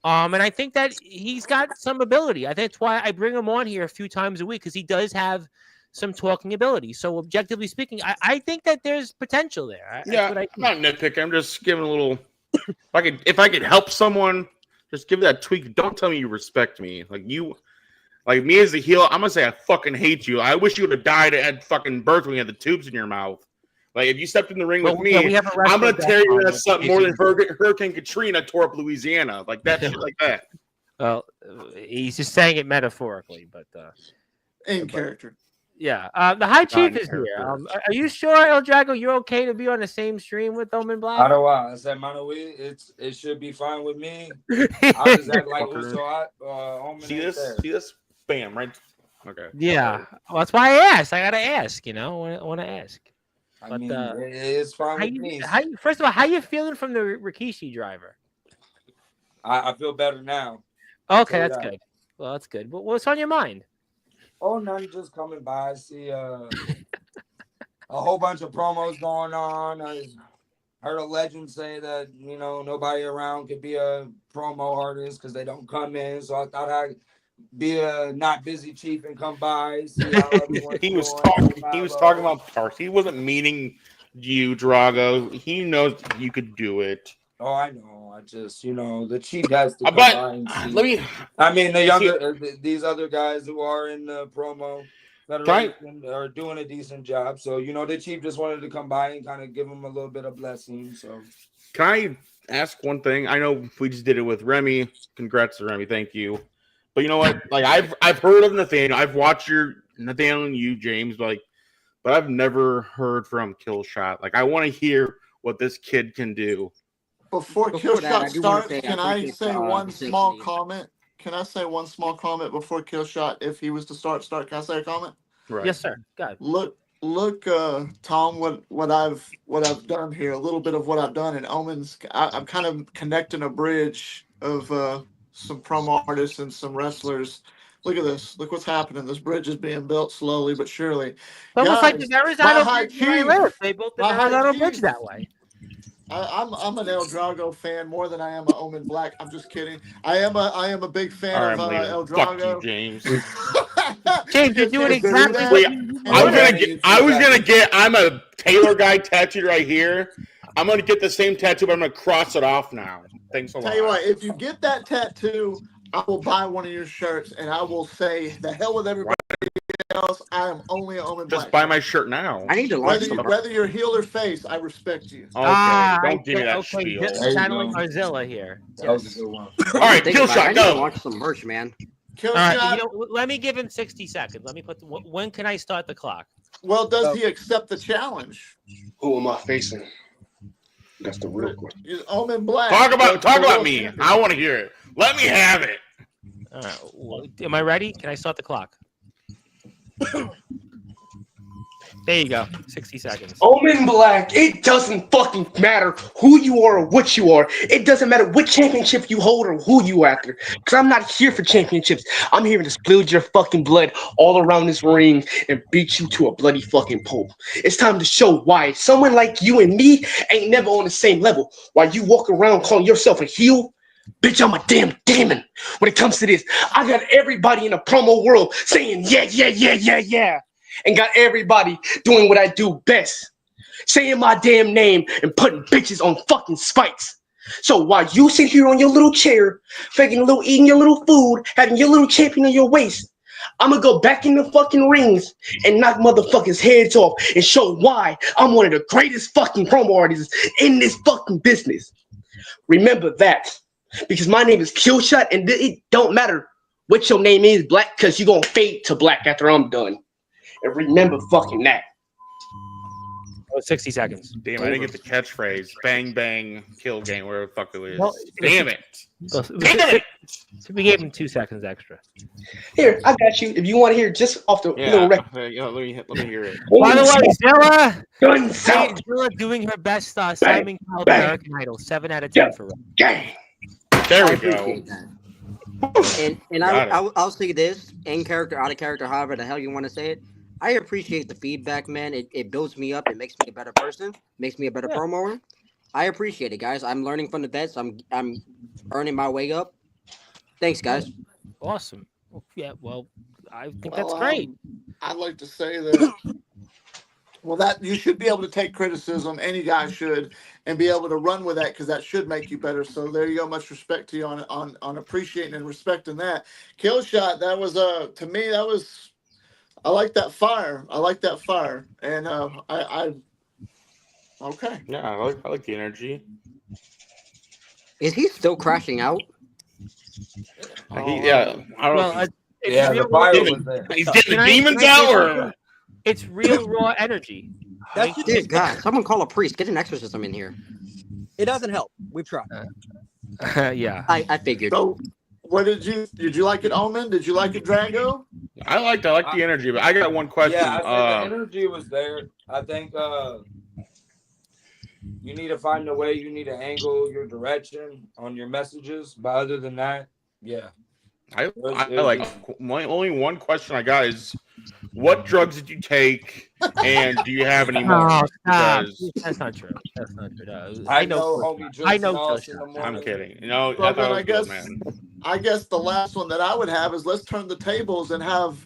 Speaker 1: And I think that he's got some ability. I think that's why I bring him on here a few times a week, because he does have some talking ability. So objectively speaking, I think that there's potential there.
Speaker 10: Yeah,
Speaker 1: That's what
Speaker 10: I'm not nitpicking. I'm just giving a little. If I could help someone, just give that tweak. Don't tell me you respect me. Like me as a heel, I'm gonna say I fucking hate you. I wish you would have died at fucking birth when you had the tubes in your mouth. Like if you stepped in the ring with me,
Speaker 1: yeah, we have a
Speaker 10: I'm gonna
Speaker 1: wrestling
Speaker 10: tear your
Speaker 1: background
Speaker 10: ass up more than Hurricane Katrina tore up Louisiana. Like that shit like that.
Speaker 1: Well, he's just saying it metaphorically, but
Speaker 2: In character.
Speaker 1: yeah. The High Chief
Speaker 10: in
Speaker 1: is here.
Speaker 10: character.
Speaker 1: Are you sure, El Drago, you're okay to be on the same stream with Omen Black?
Speaker 11: How do I? I said, it should be fine with me. I just act like
Speaker 10: Fucker.
Speaker 11: Omen
Speaker 10: See
Speaker 11: ain't
Speaker 10: this?
Speaker 11: there.
Speaker 10: See this? Bam! Right. Okay.
Speaker 1: Yeah, well, that's why I asked. I gotta ask. I want to ask.
Speaker 11: I mean, it's fine with me.
Speaker 1: First of all, how you feeling from the Rikishi driver?
Speaker 11: I feel better now.
Speaker 1: Okay, that's good. Well, that's good. What's on your mind?
Speaker 11: Oh, nothing. Just coming by. I see a whole bunch of promos going on. I heard a legend say that nobody around could be a promo artist because they don't come in. So I thought I'd be a not busy chief and come by, see how everyone's
Speaker 10: He was
Speaker 11: doing.
Speaker 10: talking about parts. He wasn't meaning you, Drago. He knows you could do it.
Speaker 11: Oh, I know. I just, the chief has to come
Speaker 10: But
Speaker 11: by and see.
Speaker 10: let me.
Speaker 11: I mean, the younger, these other guys who are in the promo federation are doing a decent job. So, the chief just wanted to come by and kind of give them a little bit of blessing. So,
Speaker 10: Can I ask one thing? I know we just did it with Remy. Congrats to Remy. Thank you. But you know what? Like I've heard of Nathaniel. I've watched your Nathaniel and you, James. But I've never heard from Killshot. Like I want to hear what this kid can do.
Speaker 2: Before Killshot starts, can I say one small
Speaker 3: Simply.
Speaker 2: comment? Can I say one small comment before Killshot? If he was to start, can I say a comment?
Speaker 10: Right.
Speaker 1: Yes, sir. God.
Speaker 2: Look, Tom, what I've done here, a little bit of what I've done in Omens. I'm kind of connecting a bridge of some promo artists and some wrestlers. Look at this. Look what's happening. This bridge is being built slowly but surely.
Speaker 1: It's almost like the
Speaker 2: Guys,
Speaker 1: Verrazano
Speaker 2: High
Speaker 1: Bridge where I
Speaker 2: Chief.
Speaker 1: live. They built the
Speaker 2: My High
Speaker 1: Verrazano
Speaker 2: Chief.
Speaker 1: Bridge that way.
Speaker 2: I'm an El Drago fan more than I am an Omen Black. I'm just kidding. I am a big fan
Speaker 10: All
Speaker 2: of
Speaker 10: right, later.
Speaker 2: El
Speaker 10: Fuck you,
Speaker 2: Drago.
Speaker 10: James.
Speaker 1: James, you're doing
Speaker 2: You can't do
Speaker 1: exactly
Speaker 2: that.
Speaker 1: what
Speaker 10: Wait,
Speaker 1: you
Speaker 10: I was gonna get. I'm a Taylor guy tattooed right here. I'm gonna get the same tattoo, but I'm gonna cross it off now. Thanks a lot.
Speaker 2: Tell you what, if you get that tattoo, I will buy one of your shirts and I will say the hell with everybody else. I am only an Omen Black.
Speaker 10: Just buy my shirt now.
Speaker 3: I need to launch some.
Speaker 2: Whether you're heel or face, I respect you.
Speaker 10: Okay, don't give me that
Speaker 1: okay.
Speaker 10: spiel.
Speaker 1: Just channeling Arzilla here.
Speaker 11: that was a good one.
Speaker 10: All right,
Speaker 3: Think about it. I
Speaker 10: Killshot,
Speaker 3: need to
Speaker 10: go.
Speaker 3: launch some merch, man.
Speaker 2: Killshot.
Speaker 1: All right, let me give him 60 seconds. Let me put. When can I start the clock?
Speaker 2: Well, does he accept the challenge?
Speaker 9: Who am I facing? That's the real question.
Speaker 2: Is Omen Black.
Speaker 10: Talk about me. I want to hear it. Let me have it.
Speaker 1: All right. Well, am I ready? Can I start the clock? There you go. 60 seconds.
Speaker 9: Omen Black, it doesn't fucking matter who you are or what you are. It doesn't matter what championship you hold or who you after. Because I'm not here for championships. I'm here to spill your fucking blood all around this ring and beat you to a bloody fucking pulp. It's time to show why someone like you and me ain't never on the same level. While you walk around calling yourself a heel, bitch, I'm a damn demon. When it comes to this, I got everybody in the promo world saying yeah. And got everybody doing what I do best. Saying my damn name and putting bitches on fucking spikes. So while you sit here on your little chair, eating your little food, having your little champion on your waist, I'm gonna go back in the fucking rings and knock motherfuckers' heads off and show why I'm one of the greatest fucking promo artists in this fucking business. Remember that. Because my name is Killshot and it don't matter what your name is, Black, because you're gonna fade to black after I'm done. And remember fucking that.
Speaker 1: Oh, 60 seconds.
Speaker 10: Damn, I didn't get the catchphrase. Bang, bang, kill game, wherever the fuck it is.
Speaker 1: Well,
Speaker 10: Damn it.
Speaker 1: Well,
Speaker 10: Damn it.
Speaker 1: So we gave him 2 seconds extra.
Speaker 9: Here, I got you. If you want to hear just off the little record.
Speaker 10: Yeah, let me hear it.
Speaker 1: By the way, Zilla,
Speaker 9: Gun south.
Speaker 1: Zilla doing her best Simon
Speaker 9: Bang,
Speaker 1: Cowell
Speaker 9: bang.
Speaker 1: American Idol. 7 out of 10 for her.
Speaker 9: Gang.
Speaker 10: There
Speaker 3: I
Speaker 10: we go.
Speaker 3: appreciate that. And
Speaker 10: Got it.
Speaker 3: I'll say this, in character, out of character, however the hell you want to say it. I appreciate the feedback, man. It builds me up. It makes me a better person. Makes me a better promoter. I appreciate it, guys. I'm learning from the vets. I'm earning my way up. Thanks, guys.
Speaker 1: Awesome. Yeah, well, I think that's great.
Speaker 2: I'd like to say that. Well, that you should be able to take criticism. Any guy should, and be able to run with that because that should make you better. So there you go. Much respect to you on appreciating and respecting that. Kill shot. That was to me that was. I like that fire. I like that fire, and I okay.
Speaker 10: Yeah, I like the energy.
Speaker 3: Is he still crashing out?
Speaker 10: I don't know.
Speaker 11: Yeah, the fire was there.
Speaker 10: He's getting the demons out, or
Speaker 1: it's real raw energy.
Speaker 3: Dear God, someone call a priest. Get an exorcism in here.
Speaker 6: It doesn't help. We've tried.
Speaker 1: Yeah.
Speaker 3: I figured.
Speaker 2: So, what did you like it, Omen? Did you like it, Drago?
Speaker 10: I like the energy, but I got one question.
Speaker 11: Yeah, I think the energy was there. I think you need to find a way. You need to angle your direction on your messages. But other than that, yeah.
Speaker 10: I like my only one question I got is, what drugs did you take, and do you have any more?
Speaker 1: No, stop.
Speaker 10: Because-
Speaker 1: That's not true. That's not true. No.
Speaker 11: I know homie drinks
Speaker 1: I know
Speaker 11: sauce
Speaker 1: Kill
Speaker 11: in the
Speaker 1: Shot.
Speaker 11: morning.
Speaker 10: I'm kidding. You know,
Speaker 2: Well,
Speaker 10: I
Speaker 2: then
Speaker 10: thought
Speaker 2: I
Speaker 10: it was
Speaker 2: guess
Speaker 10: good, man.
Speaker 2: I guess the last one that I would have is let's turn the tables and have.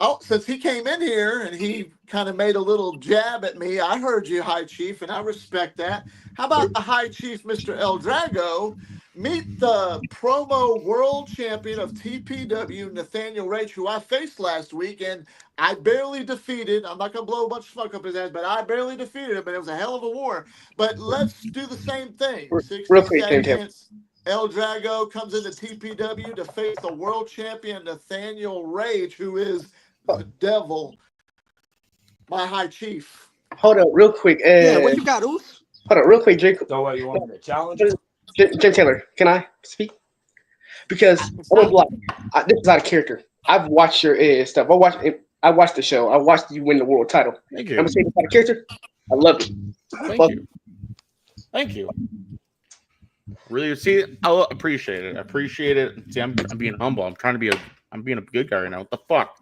Speaker 2: Oh, since he came in here and he kind of made a little jab at me, I heard you, High Chief, and I respect that. How about the High Chief, Mr. El Drago, meet the promo world champion of TPW, Nathaniel Rage, who I faced last week, and I barely defeated. I'm not going to blow a bunch of smoke up his ass, but I barely defeated him, and it was a hell of a war. But let's do the same thing. 60
Speaker 9: Real quick, Tim.
Speaker 2: seconds. El Drago comes into TPW to face the world champion Nathaniel Rage, who is the devil, my High Chief.
Speaker 9: Hold up, real quick.
Speaker 3: Yeah, what you got, Oos?
Speaker 9: Hold up, real quick, Jake.
Speaker 11: So what, you want me to challenge?
Speaker 9: Jim Taylor, can I speak? Because I'm block. This is out of character. I've watched your stuff. I watched the show. I watched you win the world title.
Speaker 10: Thank
Speaker 9: I'm
Speaker 10: you.
Speaker 9: gonna say this out of character. I love it.
Speaker 10: Thank you. Really, see, I appreciate it. I appreciate it. See, I'm being humble. I'm being a good guy right now. What the fuck?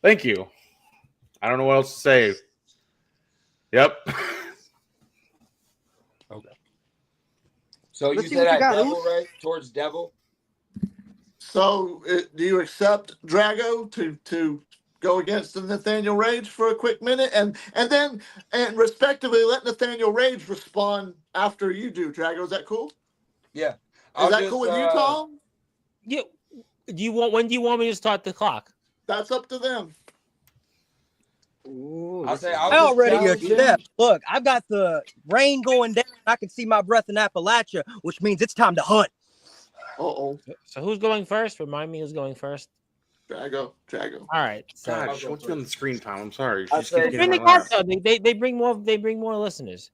Speaker 10: Thank you. I don't know what else to say. Yep.
Speaker 11: Okay. So
Speaker 3: Let's
Speaker 11: you
Speaker 3: see
Speaker 11: said
Speaker 3: what you
Speaker 11: that
Speaker 3: got,
Speaker 11: devil,
Speaker 3: Oos.
Speaker 11: right? Towards devil.
Speaker 2: So, do you accept Drago to go against the Nathaniel Rage for a quick minute, and then respectively let Nathaniel Rage respond after you do, Drago? Is that cool?
Speaker 11: Yeah.
Speaker 2: Is that cool with you, Tom?
Speaker 1: Yeah. When do you want me to start the clock?
Speaker 2: That's up to them.
Speaker 3: Ooh,
Speaker 11: I'll say
Speaker 6: I
Speaker 11: I'll
Speaker 6: already
Speaker 11: challenge him.
Speaker 6: accept. Look, I've got the rain going down. I can see my breath in Appalachia, which means it's time to hunt.
Speaker 2: Uh-oh.
Speaker 1: So who's going first? Remind me who's going first.
Speaker 2: Drago.
Speaker 1: All right. So
Speaker 10: God, she wants to be on the screen time. I'm sorry.
Speaker 11: I
Speaker 10: She's
Speaker 11: say-
Speaker 10: getting
Speaker 1: bring the
Speaker 10: on my
Speaker 1: guests, though. They bring more listeners.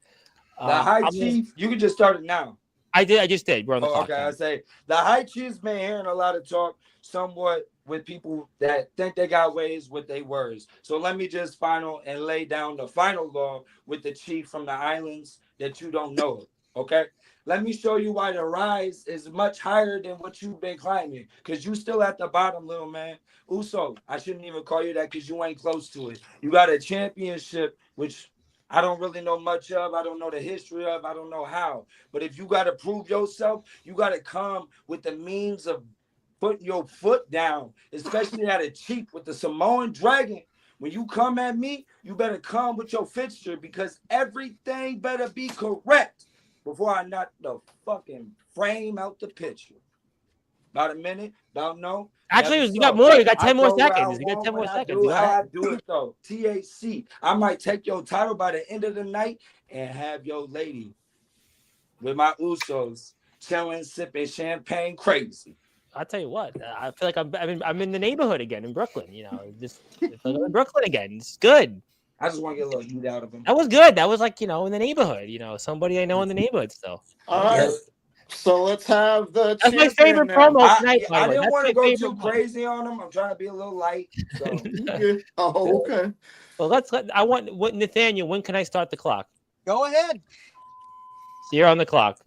Speaker 11: The High
Speaker 1: I'm
Speaker 11: Chief, you can just start it now.
Speaker 1: I just did. We're on the
Speaker 11: Oh,
Speaker 1: clock.
Speaker 11: okay,
Speaker 1: now.
Speaker 11: I say the High Chief's been hearing a lot of talk, somewhat with people that think they got ways with their words. So let me just lay down the final law with the chief from the islands that you don't know. Okay, let me show you why the rise is much higher than what you've been climbing, because you still at the bottom, little man. Uso, I shouldn't even call you that because you ain't close to it. You got a championship, which I don't really know much of. I don't know the history of. I don't know how. But if you got to prove yourself, you got to come with the means of putting your foot down, especially at a chief with the Samoan dragon. When you come at me, you better come with your fixture, because everything better be correct before I knock the fucking frame out the picture. About a minute, don't know.
Speaker 1: Actually,
Speaker 11: Never
Speaker 1: you got
Speaker 11: so.
Speaker 1: more. You got
Speaker 11: I
Speaker 1: 10 more
Speaker 11: go where I
Speaker 1: seconds. You got
Speaker 11: want
Speaker 1: 10 more
Speaker 11: when I
Speaker 1: seconds.
Speaker 11: do
Speaker 1: Go
Speaker 11: how
Speaker 1: ahead.
Speaker 11: I do it though. THC. I might take your title by the end of the night and have your lady with my Usos chilling, sipping champagne, crazy.
Speaker 1: I'll tell you what. I feel like I'm in the neighborhood again in Brooklyn. You know, just I feel like I'm in Brooklyn again. It's good.
Speaker 11: I just want to get a little heat out of him.
Speaker 1: That was good. That was like, in the neighborhood, somebody I know in the neighborhood still.
Speaker 2: All right. So let's have the
Speaker 1: That's my
Speaker 2: champion
Speaker 1: favorite
Speaker 2: now.
Speaker 1: promo tonight, by
Speaker 11: I
Speaker 1: the way.
Speaker 11: didn't
Speaker 1: That's
Speaker 11: want
Speaker 1: my
Speaker 11: to go
Speaker 1: favorite
Speaker 11: too
Speaker 1: promo.
Speaker 11: crazy on him. I'm trying to be a little light. So
Speaker 2: Oh, okay.
Speaker 1: Well, I want Nathaniel, when can I start the clock?
Speaker 6: Go ahead.
Speaker 1: You're on the clock.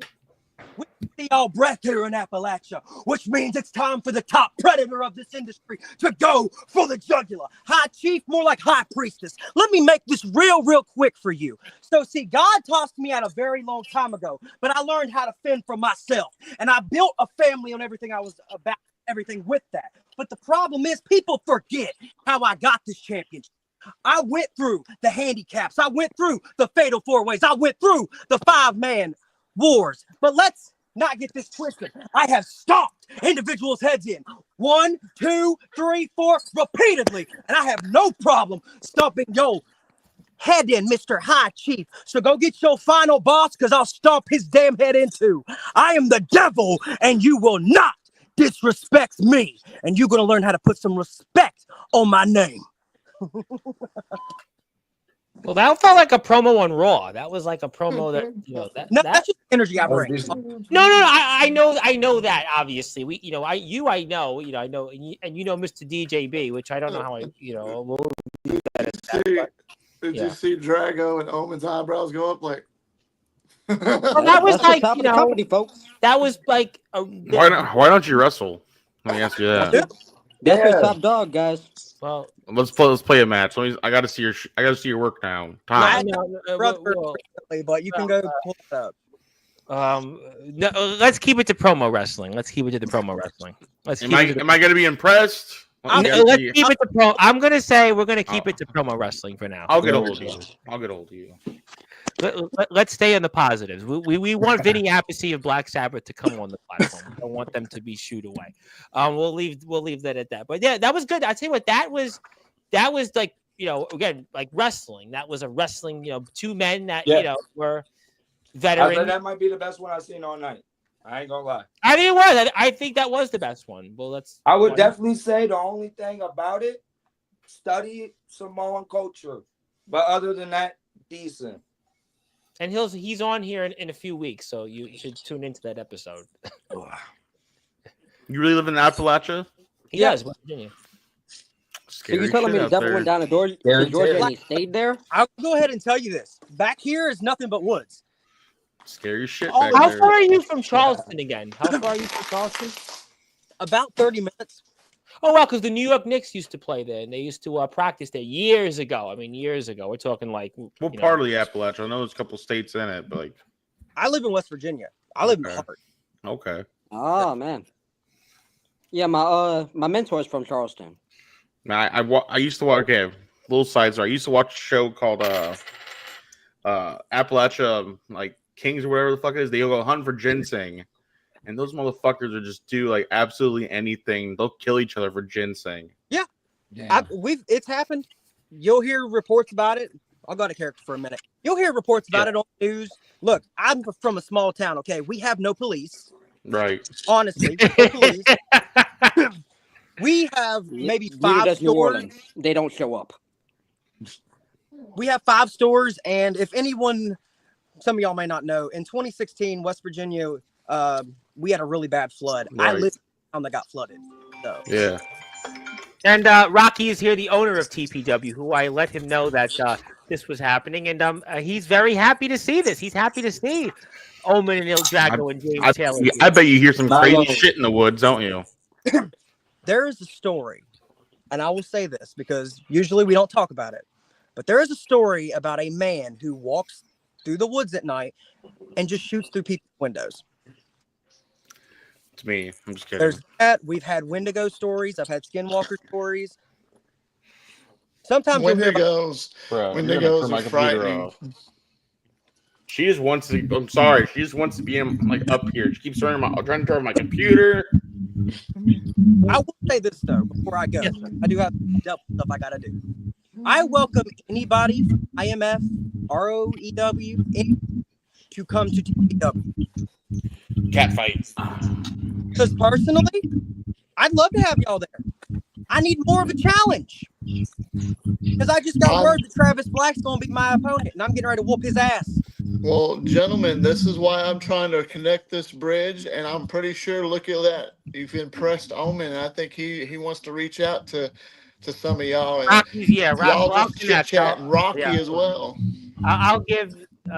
Speaker 6: We see all breath here in Appalachia, which means it's time for the top predator of this industry to go for the jugular. High Chief, more like High Priestess. Let me make this real quick for you. So, see, God tossed me out a very long time ago, but I learned how to fend for myself, and I built a family on everything I was about, everything with that. But the problem is people forget how I got this championship. I went through the handicaps. I went through the fatal four ways. I went through the 5-man wars. But let's not get this twisted. I have stomped individuals' heads in 1, 2, 3, 4 repeatedly. And I have no problem stomping your head in, Mr. High Chief. So go get your final boss, because I'll stomp his damn head in too. I am the devil, and you will not disrespect me. And you're going to learn how to put some respect on my name.
Speaker 1: Well, that felt like a promo on Raw. That was like a promo that
Speaker 6: That's just the energy I bring.
Speaker 1: No. I know that obviously. I know, and Mr. DJB, which I don't know how we'll do that.
Speaker 2: Did you see Drago and Omen's eyebrows go up like?
Speaker 1: Well, that was like
Speaker 3: company, folks.
Speaker 1: That was like
Speaker 10: Why don't you wrestle? Let me ask you that.
Speaker 3: That's your top dog, guys.
Speaker 1: Well,
Speaker 10: let's play a match. I got to see your work now. Time.
Speaker 6: But you can go pull it up.
Speaker 1: No, let's keep it to promo wrestling. Let's keep it to the promo wrestling.
Speaker 10: Am I going to be impressed?
Speaker 1: Let's keep it to pro. I'm gonna say we're gonna keep it to promo wrestling for now.
Speaker 10: I'll get hold of you.
Speaker 1: Let's stay on the positives. We want Vinny Appice of Black Sabbath to come on the platform. We don't want them to be shooed away. We'll leave that at that. But yeah, that was good. I tell you what, that was like again like wrestling. That was a wrestling. Two men that were veterans.
Speaker 11: That might be the best one I've seen all night. I ain't gonna lie.
Speaker 1: I think that was the best one. Well,
Speaker 11: I would definitely say the only thing about it, study Samoan culture. But other than that, decent.
Speaker 1: And he's on here in a few weeks, so you should tune into that episode.
Speaker 10: You really live in Appalachia?
Speaker 1: He does, West Virginia.
Speaker 3: So you telling me the devil went down to Georgia and he stayed there?
Speaker 6: I'll go ahead and tell you this. Back here is nothing but woods.
Speaker 10: Scary shit.
Speaker 1: How far are you from Charleston again? How far are you from Charleston?
Speaker 6: About 30 minutes.
Speaker 1: Oh, wow, because the New York Knicks used to play there, and they used to practice there years ago. I mean, years ago. We're talking like...
Speaker 10: What part of the Appalachia? I know there's a couple states in it, but like...
Speaker 6: I live in West Virginia. I live in Hart.
Speaker 10: Okay.
Speaker 3: Oh, man. Yeah, my mentor is from Charleston.
Speaker 10: I used to watch... Okay, little side story. I used to watch a show called Appalachia, like, Kings or whatever the fuck it is. They go hunt for ginseng. And those motherfuckers will just do like absolutely anything. They'll kill each other for ginseng.
Speaker 6: Yeah. It's happened. You'll hear reports about it. I'll go to character for a minute. You'll hear reports about it on the news. Look, I'm from a small town, okay? We have no police.
Speaker 10: Right.
Speaker 6: Honestly, no police. We have maybe 5 stores.
Speaker 3: New Orleans. They don't show up.
Speaker 6: We have 5 stores, and if anyone, some of y'all may not know, in 2016, West Virginia, we had a really bad flood.
Speaker 10: Right.
Speaker 6: I lived in a town that got flooded. So.
Speaker 10: Yeah.
Speaker 1: And Rocky is here, the owner of TPW, who I let him know that this was happening, and he's very happy to see this. He's happy to see Omen and Il Drago and James Taylor.
Speaker 10: I bet you hear some crazy shit in the woods, don't you?
Speaker 6: There is a story, and I will say this because usually we don't talk about it, but there is a story about a man who walks through the woods at night and just shoots through people's windows.
Speaker 10: It's me. I'm just kidding.
Speaker 6: There's that. We've had Wendigo stories. I've had Skinwalker stories. Sometimes
Speaker 2: Wendigos.
Speaker 10: Bro,
Speaker 2: Wendigos are frightening.
Speaker 10: She just wants to. I'm sorry. She just wants to be like up here. She keeps trying to turn my computer.
Speaker 6: I will say this though before I go. I do have stuff I gotta do. I welcome anybody from IMF, ROEW, to come to TPW.
Speaker 10: Cat fight.
Speaker 6: Because personally, I'd love to have y'all there. I need more of a challenge. Because I just got word that Travis Black's going to be my opponent, and I'm getting ready to whoop his ass.
Speaker 2: Well, gentlemen, this is why I'm trying to connect this bridge, and I'm pretty sure. Look at that, you've impressed Omen, and I think he wants to reach out to some of y'all, and
Speaker 1: Rocky's, yeah,
Speaker 2: y'all
Speaker 1: well, I'll
Speaker 2: just chit
Speaker 1: connect.
Speaker 2: chat. Rocky
Speaker 1: Yeah.
Speaker 2: as well.
Speaker 1: I'll give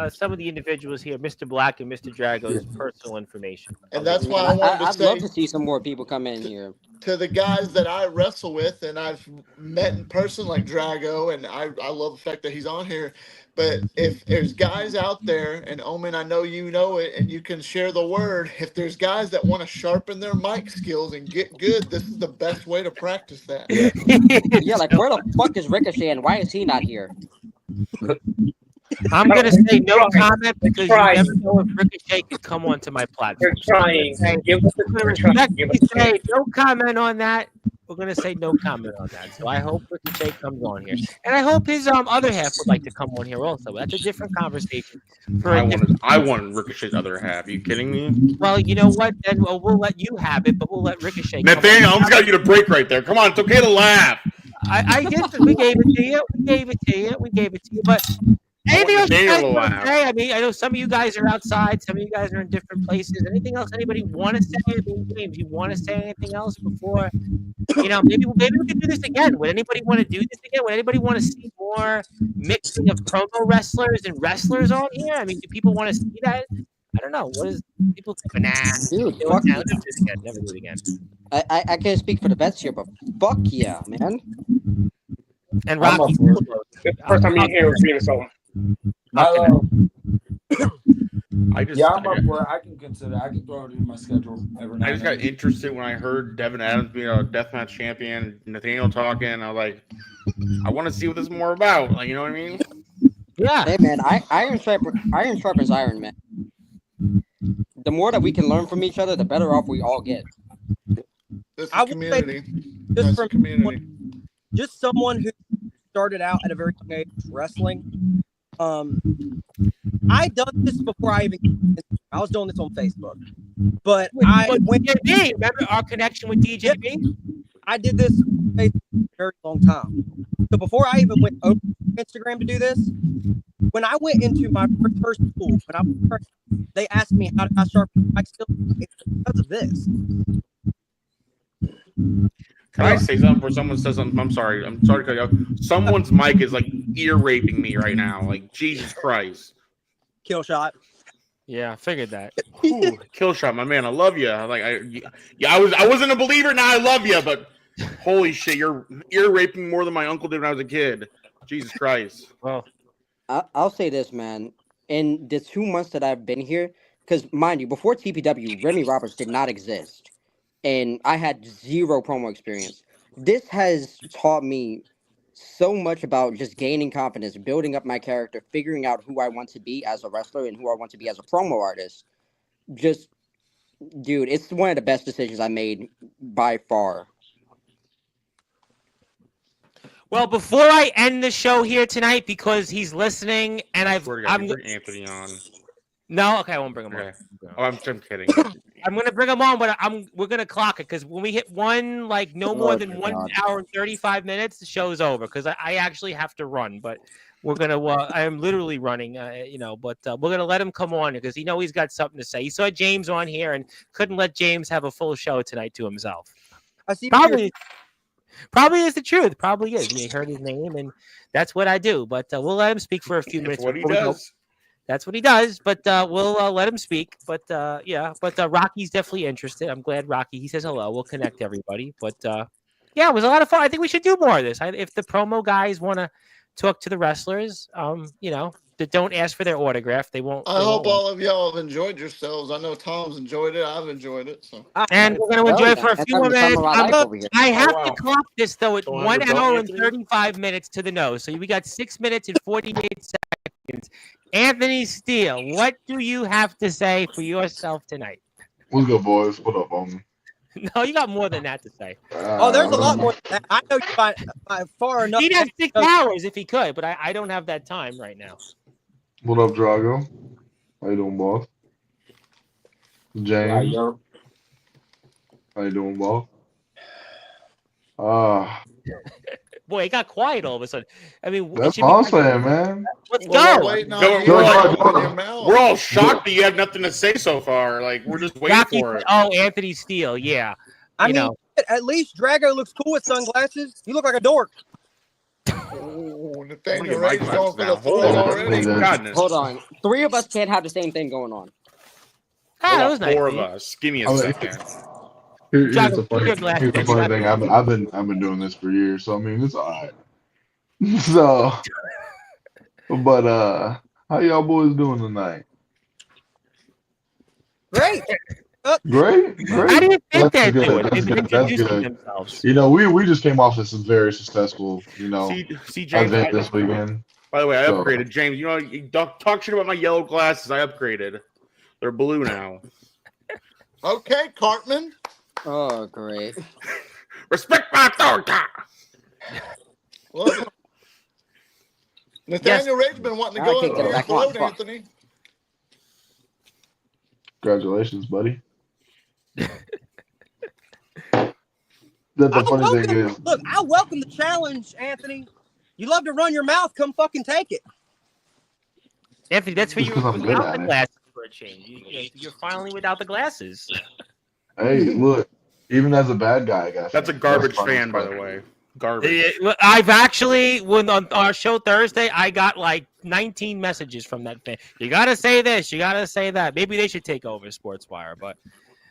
Speaker 1: some of the individuals here, Mr. Black and Mr. Drago's personal information.
Speaker 2: And that's why I wanted to
Speaker 3: I'd
Speaker 2: say
Speaker 3: love to see some more people come in here.
Speaker 2: to the guys that I wrestle with and I've met in person, like Drago, and I love the fact that he's on here. But if there's guys out there, and Omen, I know you know it, and you can share the word. If there's guys that want to sharpen their mic skills and get good, this is the best way to practice that.
Speaker 3: Yeah, like where the fuck is Ricochet and why is he not here?
Speaker 1: I'm going to say no comment because you never know if Ricochet could come onto my platform.
Speaker 9: You're trying. Give us a
Speaker 1: I'm going to respectfully say no comment on that. We're going to say no comment on that. So I hope Ricochet comes on here. And I hope his other half would like to come on here also. That's a different conversation.
Speaker 10: I want Ricochet's other half. Are you kidding me?
Speaker 1: Well, you know what? Then we'll let you have it, but we'll let Ricochet come
Speaker 10: Nathaniel, I
Speaker 1: on.
Speaker 10: almost got you to break right there. Come on, it's okay to laugh.
Speaker 1: I did. We gave it to you. We gave it to you. But anything else you guys want to say? I mean, I know some of you guys are outside. Some of you guys are in different places. Anything else anybody want to say? I mean, James, you want to say anything else before? You know, maybe we can do this again. Would anybody want to do this again? Would anybody want to see more mixing of promo wrestlers and wrestlers on here? I mean, do people want to see that? I don't know. What is people think? Nah,
Speaker 3: dude,
Speaker 1: fuck yeah. Let's do this again. Never do it again.
Speaker 3: I can't speak for the vets here, but fuck yeah, man.
Speaker 1: And Rocky,
Speaker 9: first time you hear was being something.
Speaker 11: I'm up for it. I can consider. I can throw it in my schedule every night.
Speaker 10: I just got interested when I heard Devin Adams being a deathmatch champion, Nathaniel talking. I was like, I want to see what this is more about. Like, you know what I mean?
Speaker 1: Yeah.
Speaker 3: Hey man, iron sharpens iron, man. The more that we can learn from each other, the better off we all get.
Speaker 2: It's a community.
Speaker 6: Just from
Speaker 2: community.
Speaker 6: Just someone who started out at a very young age wrestling. I done this before I was doing this on Facebook, but
Speaker 1: DJB, remember our connection with DJB?
Speaker 6: I did this on Facebook for a very long time. So before I even went over to Instagram to do this, when I went into my first school, they asked me how did I sharpen my skills because of this.
Speaker 10: Can I say something before someone says something? I'm sorry to cut you off. Someone's mic is like ear raping me right now. Like, Jesus Christ.
Speaker 6: Kill shot.
Speaker 1: Yeah, I figured that.
Speaker 10: Ooh, kill shot, my man. I love you. Like, I wasn't a believer. Now I love you, but holy shit, you're ear raping more than my uncle did when I was a kid. Jesus Christ.
Speaker 1: Well,
Speaker 3: I'll say this, man. In the 2 months that I've been here, because mind you, before TPW, Remy Roberts did not exist. And I had zero promo experience. This has taught me so much about just gaining confidence, building up my character, figuring out who I want to be as a wrestler and who I want to be as a promo artist. Just, dude, it's one of the best decisions I made by far.
Speaker 1: Well, before I end the show here tonight, because he's listening, and I'm
Speaker 10: bring Anthony on.
Speaker 1: No, okay, I won't bring him on.
Speaker 10: Oh, I'm kidding.
Speaker 1: I'm gonna bring him on, but we're gonna clock it because when we hit no more than 1 hour and 35 minutes, the show's over because I actually have to run. But we're gonna. I am literally running, But we're gonna let him come on because he's got something to say. He saw James on here and couldn't let James have a full show tonight to himself.
Speaker 6: I see.
Speaker 1: Probably is the truth. Probably is. He heard his name, and that's what I do. But we'll let him speak for a few minutes.
Speaker 10: What he does.
Speaker 1: That's what he does, but we'll let him speak. But Rocky's definitely interested. I'm glad Rocky. He says hello. We'll connect everybody. But it was a lot of fun. I think we should do more of this. If the promo guys want to talk to the wrestlers, that don't ask for their autograph, they won't.
Speaker 2: I hope all of y'all have enjoyed yourselves. I know Tom's enjoyed it. I've enjoyed it. So.
Speaker 1: And we're going to enjoy it for a few more minutes. I have to clock this, though, at 1 hour and 35 minutes to the nose. So we got 6 minutes and 48 seconds. Anthony Steele, what do you have to say for yourself tonight?
Speaker 12: What's good, boys? What up, homie?
Speaker 1: No, you got more than that to say.
Speaker 6: There's a lot more than that. I know you by far enough.
Speaker 1: He'd have 6 hours if he could, but I don't have that time right now.
Speaker 12: What up, Drago? How you doing, boss? James? How you doing, boss?
Speaker 1: Boy, it got quiet all of a sudden. I mean, it
Speaker 12: That's
Speaker 1: should be.
Speaker 12: all I'm saying, man.
Speaker 1: Let's
Speaker 2: Well,
Speaker 1: go.
Speaker 2: we're waiting on
Speaker 10: Go-
Speaker 2: you
Speaker 10: we're
Speaker 2: to
Speaker 10: like-
Speaker 2: open your mouth.
Speaker 10: We're all shocked that you have nothing to say so far. Like we're just waiting
Speaker 1: Rocky,
Speaker 10: for it.
Speaker 1: oh, Anthony Steele, yeah.
Speaker 6: I
Speaker 1: You
Speaker 6: mean,
Speaker 1: know.
Speaker 6: at least Drago looks cool with sunglasses. You look like a dork.
Speaker 2: Oh,
Speaker 10: I'm
Speaker 2: Nathaniel
Speaker 10: gonna get my
Speaker 2: Rage
Speaker 10: glasses
Speaker 2: going for
Speaker 10: now.
Speaker 2: the
Speaker 10: Hold
Speaker 2: throat
Speaker 10: on.
Speaker 2: already.
Speaker 10: Goodness.
Speaker 3: Hold on. 3 of us can't have the same thing going on.
Speaker 1: Ah, that was nice.
Speaker 10: 4 of us. Give me a
Speaker 12: I mean,
Speaker 10: second.
Speaker 12: Here's
Speaker 1: Drago,
Speaker 12: the
Speaker 1: keep your
Speaker 12: funny,
Speaker 1: glasses
Speaker 12: here's the
Speaker 1: on.
Speaker 12: funny thing. I've been doing this for years, so I mean it's all right. So, but how y'all boys doing tonight?
Speaker 6: Great.
Speaker 12: Great.
Speaker 1: How do you think
Speaker 12: That's
Speaker 1: they're
Speaker 12: good.
Speaker 1: doing?
Speaker 12: That's
Speaker 1: They've been
Speaker 12: good. That's
Speaker 1: introducing
Speaker 12: good.
Speaker 1: themselves.
Speaker 12: You know, we just came off of some very successful,
Speaker 10: See, James.
Speaker 12: event this weekend.
Speaker 10: By the way, I
Speaker 12: So-
Speaker 10: upgraded. James, you know, you talk shit about my yellow glasses. I upgraded. They're blue now.
Speaker 2: Okay, Cartman.
Speaker 3: Oh, great.
Speaker 10: Respect my authority.
Speaker 2: Well, Nathaniel Rage been wanting to
Speaker 3: Now I
Speaker 2: go
Speaker 3: can't
Speaker 2: up
Speaker 3: get
Speaker 2: here.
Speaker 3: back
Speaker 2: Hello,
Speaker 3: on. Fuck.
Speaker 2: Anthony.
Speaker 12: Congratulations, buddy. The funny thing is,
Speaker 6: Look, I welcome the challenge, Anthony. You love to run your mouth. Come fucking take it.
Speaker 1: Anthony, that's for
Speaker 12: Just
Speaker 1: you
Speaker 12: 'cause I'm good
Speaker 1: without
Speaker 12: at
Speaker 1: the
Speaker 12: it.
Speaker 1: glasses for a change. You're finally without the glasses.
Speaker 12: hey, look, even as a bad guy, I got
Speaker 10: That's a
Speaker 12: fans.
Speaker 10: garbage
Speaker 12: fine,
Speaker 10: fan, by
Speaker 12: fine.
Speaker 10: the way. Garbage.
Speaker 1: I've actually, when on our show Thursday, I got like 19 messages from that fan. You got to say this. You got to say that. Maybe they should take over Sportswire, but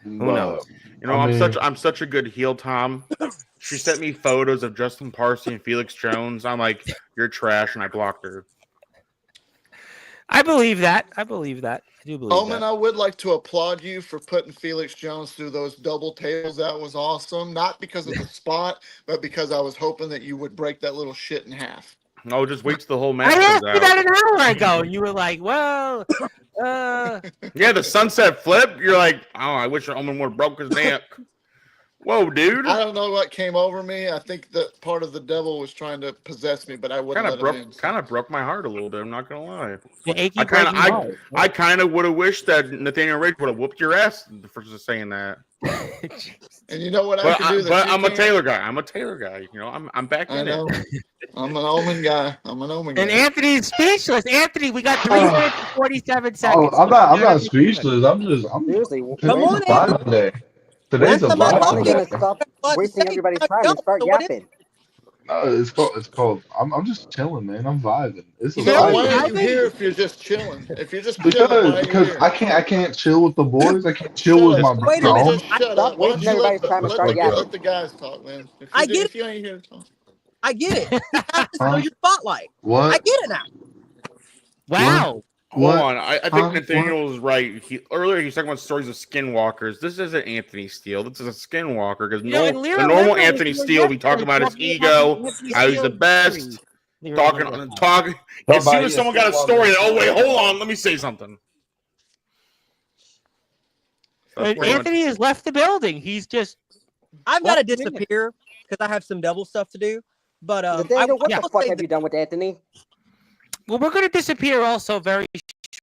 Speaker 1: who knows?
Speaker 10: You know, I'm such a good heel, Tom. She sent me photos of Justin Parsley and Felix Jones. I'm like, you're trash, and I blocked her.
Speaker 1: I believe that. I do believe
Speaker 2: Omen,
Speaker 1: that.
Speaker 2: I would like to applaud you for putting Felix Jones through those double tables. That was awesome. Not because of the spot, but because I was hoping that you would break that little shit in half.
Speaker 10: No, just wait till the whole match
Speaker 1: I
Speaker 10: comes
Speaker 1: asked you that
Speaker 10: out.
Speaker 1: an hour ago, and you were like, well,
Speaker 10: Yeah, the sunset flip. You're like, oh, I wish Omen would have broke his neck. Whoa, dude.
Speaker 2: I don't know what came over me. I think that part of the devil was trying to possess me, but I wouldn't let him in.
Speaker 10: Kind of broke my heart a little bit. I'm not gonna lie.
Speaker 1: the achy
Speaker 10: I kind
Speaker 1: breaking
Speaker 10: of,
Speaker 1: heart.
Speaker 10: I kind of would have wished that Nathaniel Rage would have whooped your ass for just saying that.
Speaker 2: And you know what I
Speaker 10: But,
Speaker 2: can do?
Speaker 10: but
Speaker 2: you
Speaker 10: I'm a
Speaker 2: can't?
Speaker 10: Taylor guy. I'm a Taylor guy. You know, I'm back
Speaker 2: I
Speaker 10: in
Speaker 2: know.
Speaker 10: it.
Speaker 2: I'm an Omen guy.
Speaker 1: And
Speaker 2: guy.
Speaker 1: Anthony's speechless. Anthony, we got 3 minutes and 47
Speaker 12: Oh,
Speaker 1: seconds.
Speaker 12: I'm not speechless. I'm
Speaker 3: Seriously,
Speaker 12: today's
Speaker 6: on,
Speaker 12: a vibe day. Today's a
Speaker 6: Come on,
Speaker 12: vibe
Speaker 3: finally
Speaker 12: day.
Speaker 3: gonna stop wasting everybody's time and start yapping.
Speaker 12: It's called. I'm just chilling, man. I'm vibing. It's a
Speaker 2: So
Speaker 1: Really?
Speaker 2: why
Speaker 12: vibe
Speaker 2: are
Speaker 12: day.
Speaker 2: you here if you're just chilling? If you're just chilling, why are you
Speaker 12: Because
Speaker 2: here?
Speaker 12: I can't chill with the boys. I can't chill
Speaker 2: Shut
Speaker 12: with
Speaker 2: up.
Speaker 12: my
Speaker 6: Wait a
Speaker 12: brother.
Speaker 6: minute.
Speaker 2: Just shut
Speaker 3: Stop
Speaker 2: up. Why don't
Speaker 3: wasting
Speaker 2: you
Speaker 3: everybody's time and start yapping.
Speaker 2: let the guys talk, man?
Speaker 6: I get
Speaker 2: If you ain't here to talk.
Speaker 6: I get it. He has to
Speaker 12: Huh?
Speaker 6: steal your spotlight. I
Speaker 12: What?
Speaker 6: get it now.
Speaker 1: Wow.
Speaker 10: Hold
Speaker 12: What?
Speaker 10: on. I think Nathaniel was right. Earlier he was talking about stories of skinwalkers. This isn't Anthony Steele. This is a skinwalker because
Speaker 1: You know, and
Speaker 10: the
Speaker 1: Lyra
Speaker 10: normal
Speaker 1: Lindgren was
Speaker 10: Anthony
Speaker 1: here
Speaker 10: Steele be
Speaker 1: yesterday
Speaker 10: talking about his
Speaker 1: talking
Speaker 10: ego,
Speaker 1: Anthony
Speaker 10: how he's the
Speaker 1: Steele's
Speaker 10: best,
Speaker 1: history. Lyra Lindgren.
Speaker 10: talking. As soon as someone got a story, oh wait, hold on, let me say something. That's
Speaker 1: And
Speaker 10: pretty
Speaker 1: Anthony has left the building. He's just
Speaker 6: I've got to
Speaker 1: Well,
Speaker 6: disappear because I have some devil stuff to do. But
Speaker 3: Nathaniel, what
Speaker 6: I
Speaker 3: the
Speaker 6: will
Speaker 3: fuck
Speaker 6: say
Speaker 3: have you done with Anthony?
Speaker 1: well, we're going to disappear also very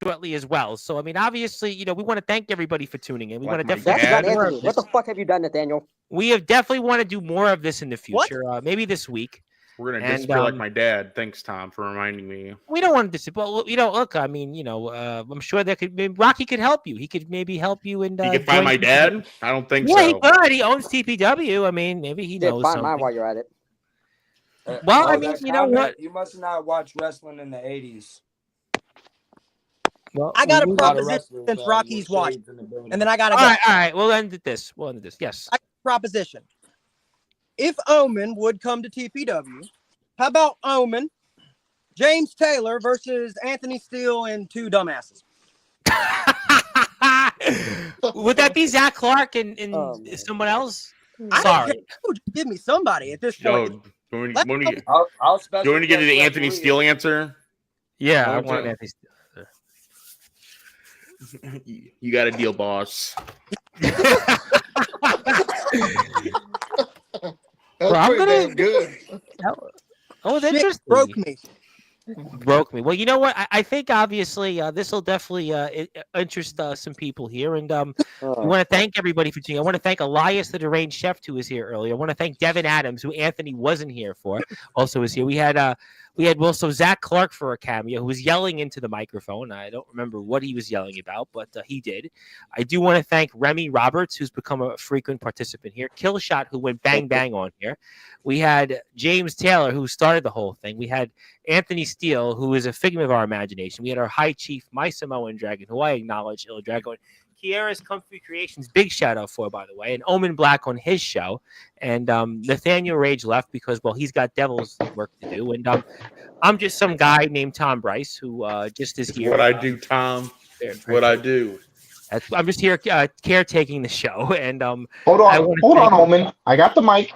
Speaker 1: shortly as well. So, I mean, obviously, you know, we want to thank everybody for tuning in. We want to
Speaker 10: Like
Speaker 1: definitely
Speaker 3: That's
Speaker 10: Yeah.
Speaker 3: not
Speaker 1: do more
Speaker 3: Anthony.
Speaker 1: of
Speaker 3: What
Speaker 1: this.
Speaker 3: the fuck have you done, Nathaniel?
Speaker 1: We have definitely want to do more of this in the
Speaker 6: What?
Speaker 1: future. Maybe this week.
Speaker 10: We're gonna
Speaker 1: And,
Speaker 10: disappear like my dad. Thanks, Tom, for reminding me.
Speaker 1: We don't want to disappear. Well, you know, look, I mean, you know, I'm sure there could maybe Rocky could help you. He could maybe help you and
Speaker 10: You can find my dad? I don't think
Speaker 1: Yeah, he
Speaker 10: so.
Speaker 1: could. He owns TPW. I mean, maybe he
Speaker 3: Yeah,
Speaker 1: knows
Speaker 3: find mine
Speaker 1: something.
Speaker 3: while you're at it.
Speaker 1: Well, I
Speaker 11: Oh,
Speaker 1: mean,
Speaker 11: that
Speaker 1: you know
Speaker 11: comment,
Speaker 1: what?
Speaker 11: You must not watch wrestling in the 80s.
Speaker 1: Well,
Speaker 6: I got a
Speaker 1: we-
Speaker 11: A lot of
Speaker 6: proposition
Speaker 11: wrestlers,
Speaker 6: since
Speaker 11: with
Speaker 6: Rocky's watched,
Speaker 11: shades in the building.
Speaker 6: and then I got to
Speaker 1: all
Speaker 6: go.
Speaker 1: right, all right. We'll end at this. We'll end at this. Yes.
Speaker 6: Proposition. If Omen would come to TPW, how about Omen, James Taylor versus Anthony Steele and two dumbasses?
Speaker 1: Would that be Zach Clark and
Speaker 3: Oh, man.
Speaker 1: someone else?
Speaker 6: I don't
Speaker 1: Sorry.
Speaker 6: care. Who, just give me somebody at this
Speaker 10: Yo,
Speaker 6: point.
Speaker 10: when
Speaker 6: Let-
Speaker 10: you get
Speaker 11: I'll special
Speaker 10: to get
Speaker 11: guest
Speaker 10: the Anthony
Speaker 11: referee.
Speaker 10: Steele answer,
Speaker 1: Yeah, I
Speaker 10: Won't
Speaker 1: want
Speaker 10: you?
Speaker 1: Anthony Steele.
Speaker 10: you got a deal, boss.
Speaker 2: That's
Speaker 1: Well, I'm
Speaker 2: pretty
Speaker 1: gonna-
Speaker 2: damn good.
Speaker 1: Oh, it's
Speaker 6: Shit
Speaker 1: interesting.
Speaker 6: broke me.
Speaker 1: Broke me. Well, you know what? I think obviously this will definitely interest some people here, and we want to thank everybody for tuning. I want to thank Elias, the deranged chef, who was here earlier. I want to thank Devin Adams, who Anthony wasn't here for, also was here. We had also Zach Clark for a cameo, who was yelling into the microphone. I don't remember what he was yelling about, but he did. I do want to thank Remy Roberts, who's become a frequent participant here. Killshot, who went bang bang on here. We had James Taylor, who started the whole thing. We had Anthony Steele, who is a figment of our imagination. We had our High Chief, my Samoan Dragon, who I acknowledge, Il Dragon. Kiera's Comfy Creations, big shout out for, by the way, and Omen Black on his show. And Nathaniel Rage left because, well, he's got devil's work to do. And I'm just some guy named Tom Bryce who just is here.
Speaker 10: What I do, Tom. What I do.
Speaker 1: I'm just here caretaking the show. And
Speaker 9: hold on, Omen. I got the mic,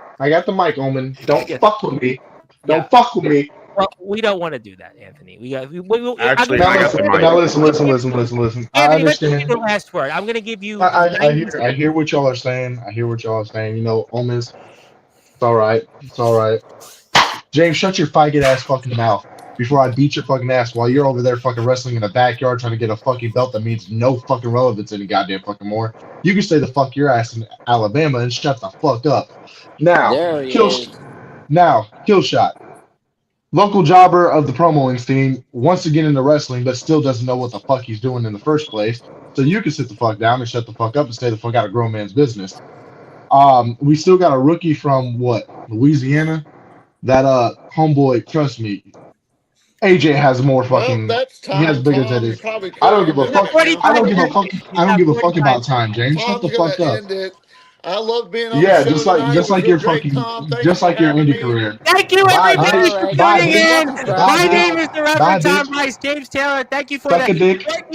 Speaker 9: Omen. Don't fuck with me. Don't fuck with me.
Speaker 1: Well, we don't want to do that, Anthony.
Speaker 10: Actually, I got the mic.
Speaker 9: Now listen. I
Speaker 1: Anthony,
Speaker 9: understand.
Speaker 1: the last word. I'm going to give you.
Speaker 9: I hear what y'all are saying. You know, Omen's. It's all right. James, shut your faggot ass fucking mouth before I beat your fucking ass while you're over there fucking wrestling in the backyard trying to get a fucking belt that means no fucking relevance any goddamn fucking more. You can stay the fuck your ass in Alabama and shut the fuck up. Now, Killshot. Local jobber of the promoing scene wants to get into wrestling, but still doesn't know what the fuck he's doing in the first place. So you can sit the fuck down and shut the fuck up and stay the fuck out of grown man's business. We still got a rookie from Louisiana. That homeboy, trust me, AJ has more fucking. He has bigger titties. I don't give a fuck. I don't give a fuck about time, James. Shut the fuck up.
Speaker 2: I love being on the show
Speaker 9: just like your fucking, just like your indie career.
Speaker 1: Thank you, everybody, for tuning in. My name is the Reverend Tom Bryce. James Taylor, thank you for that.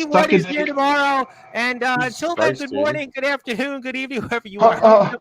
Speaker 1: What is here tomorrow. And until then, good morning, good afternoon, good evening, wherever you are.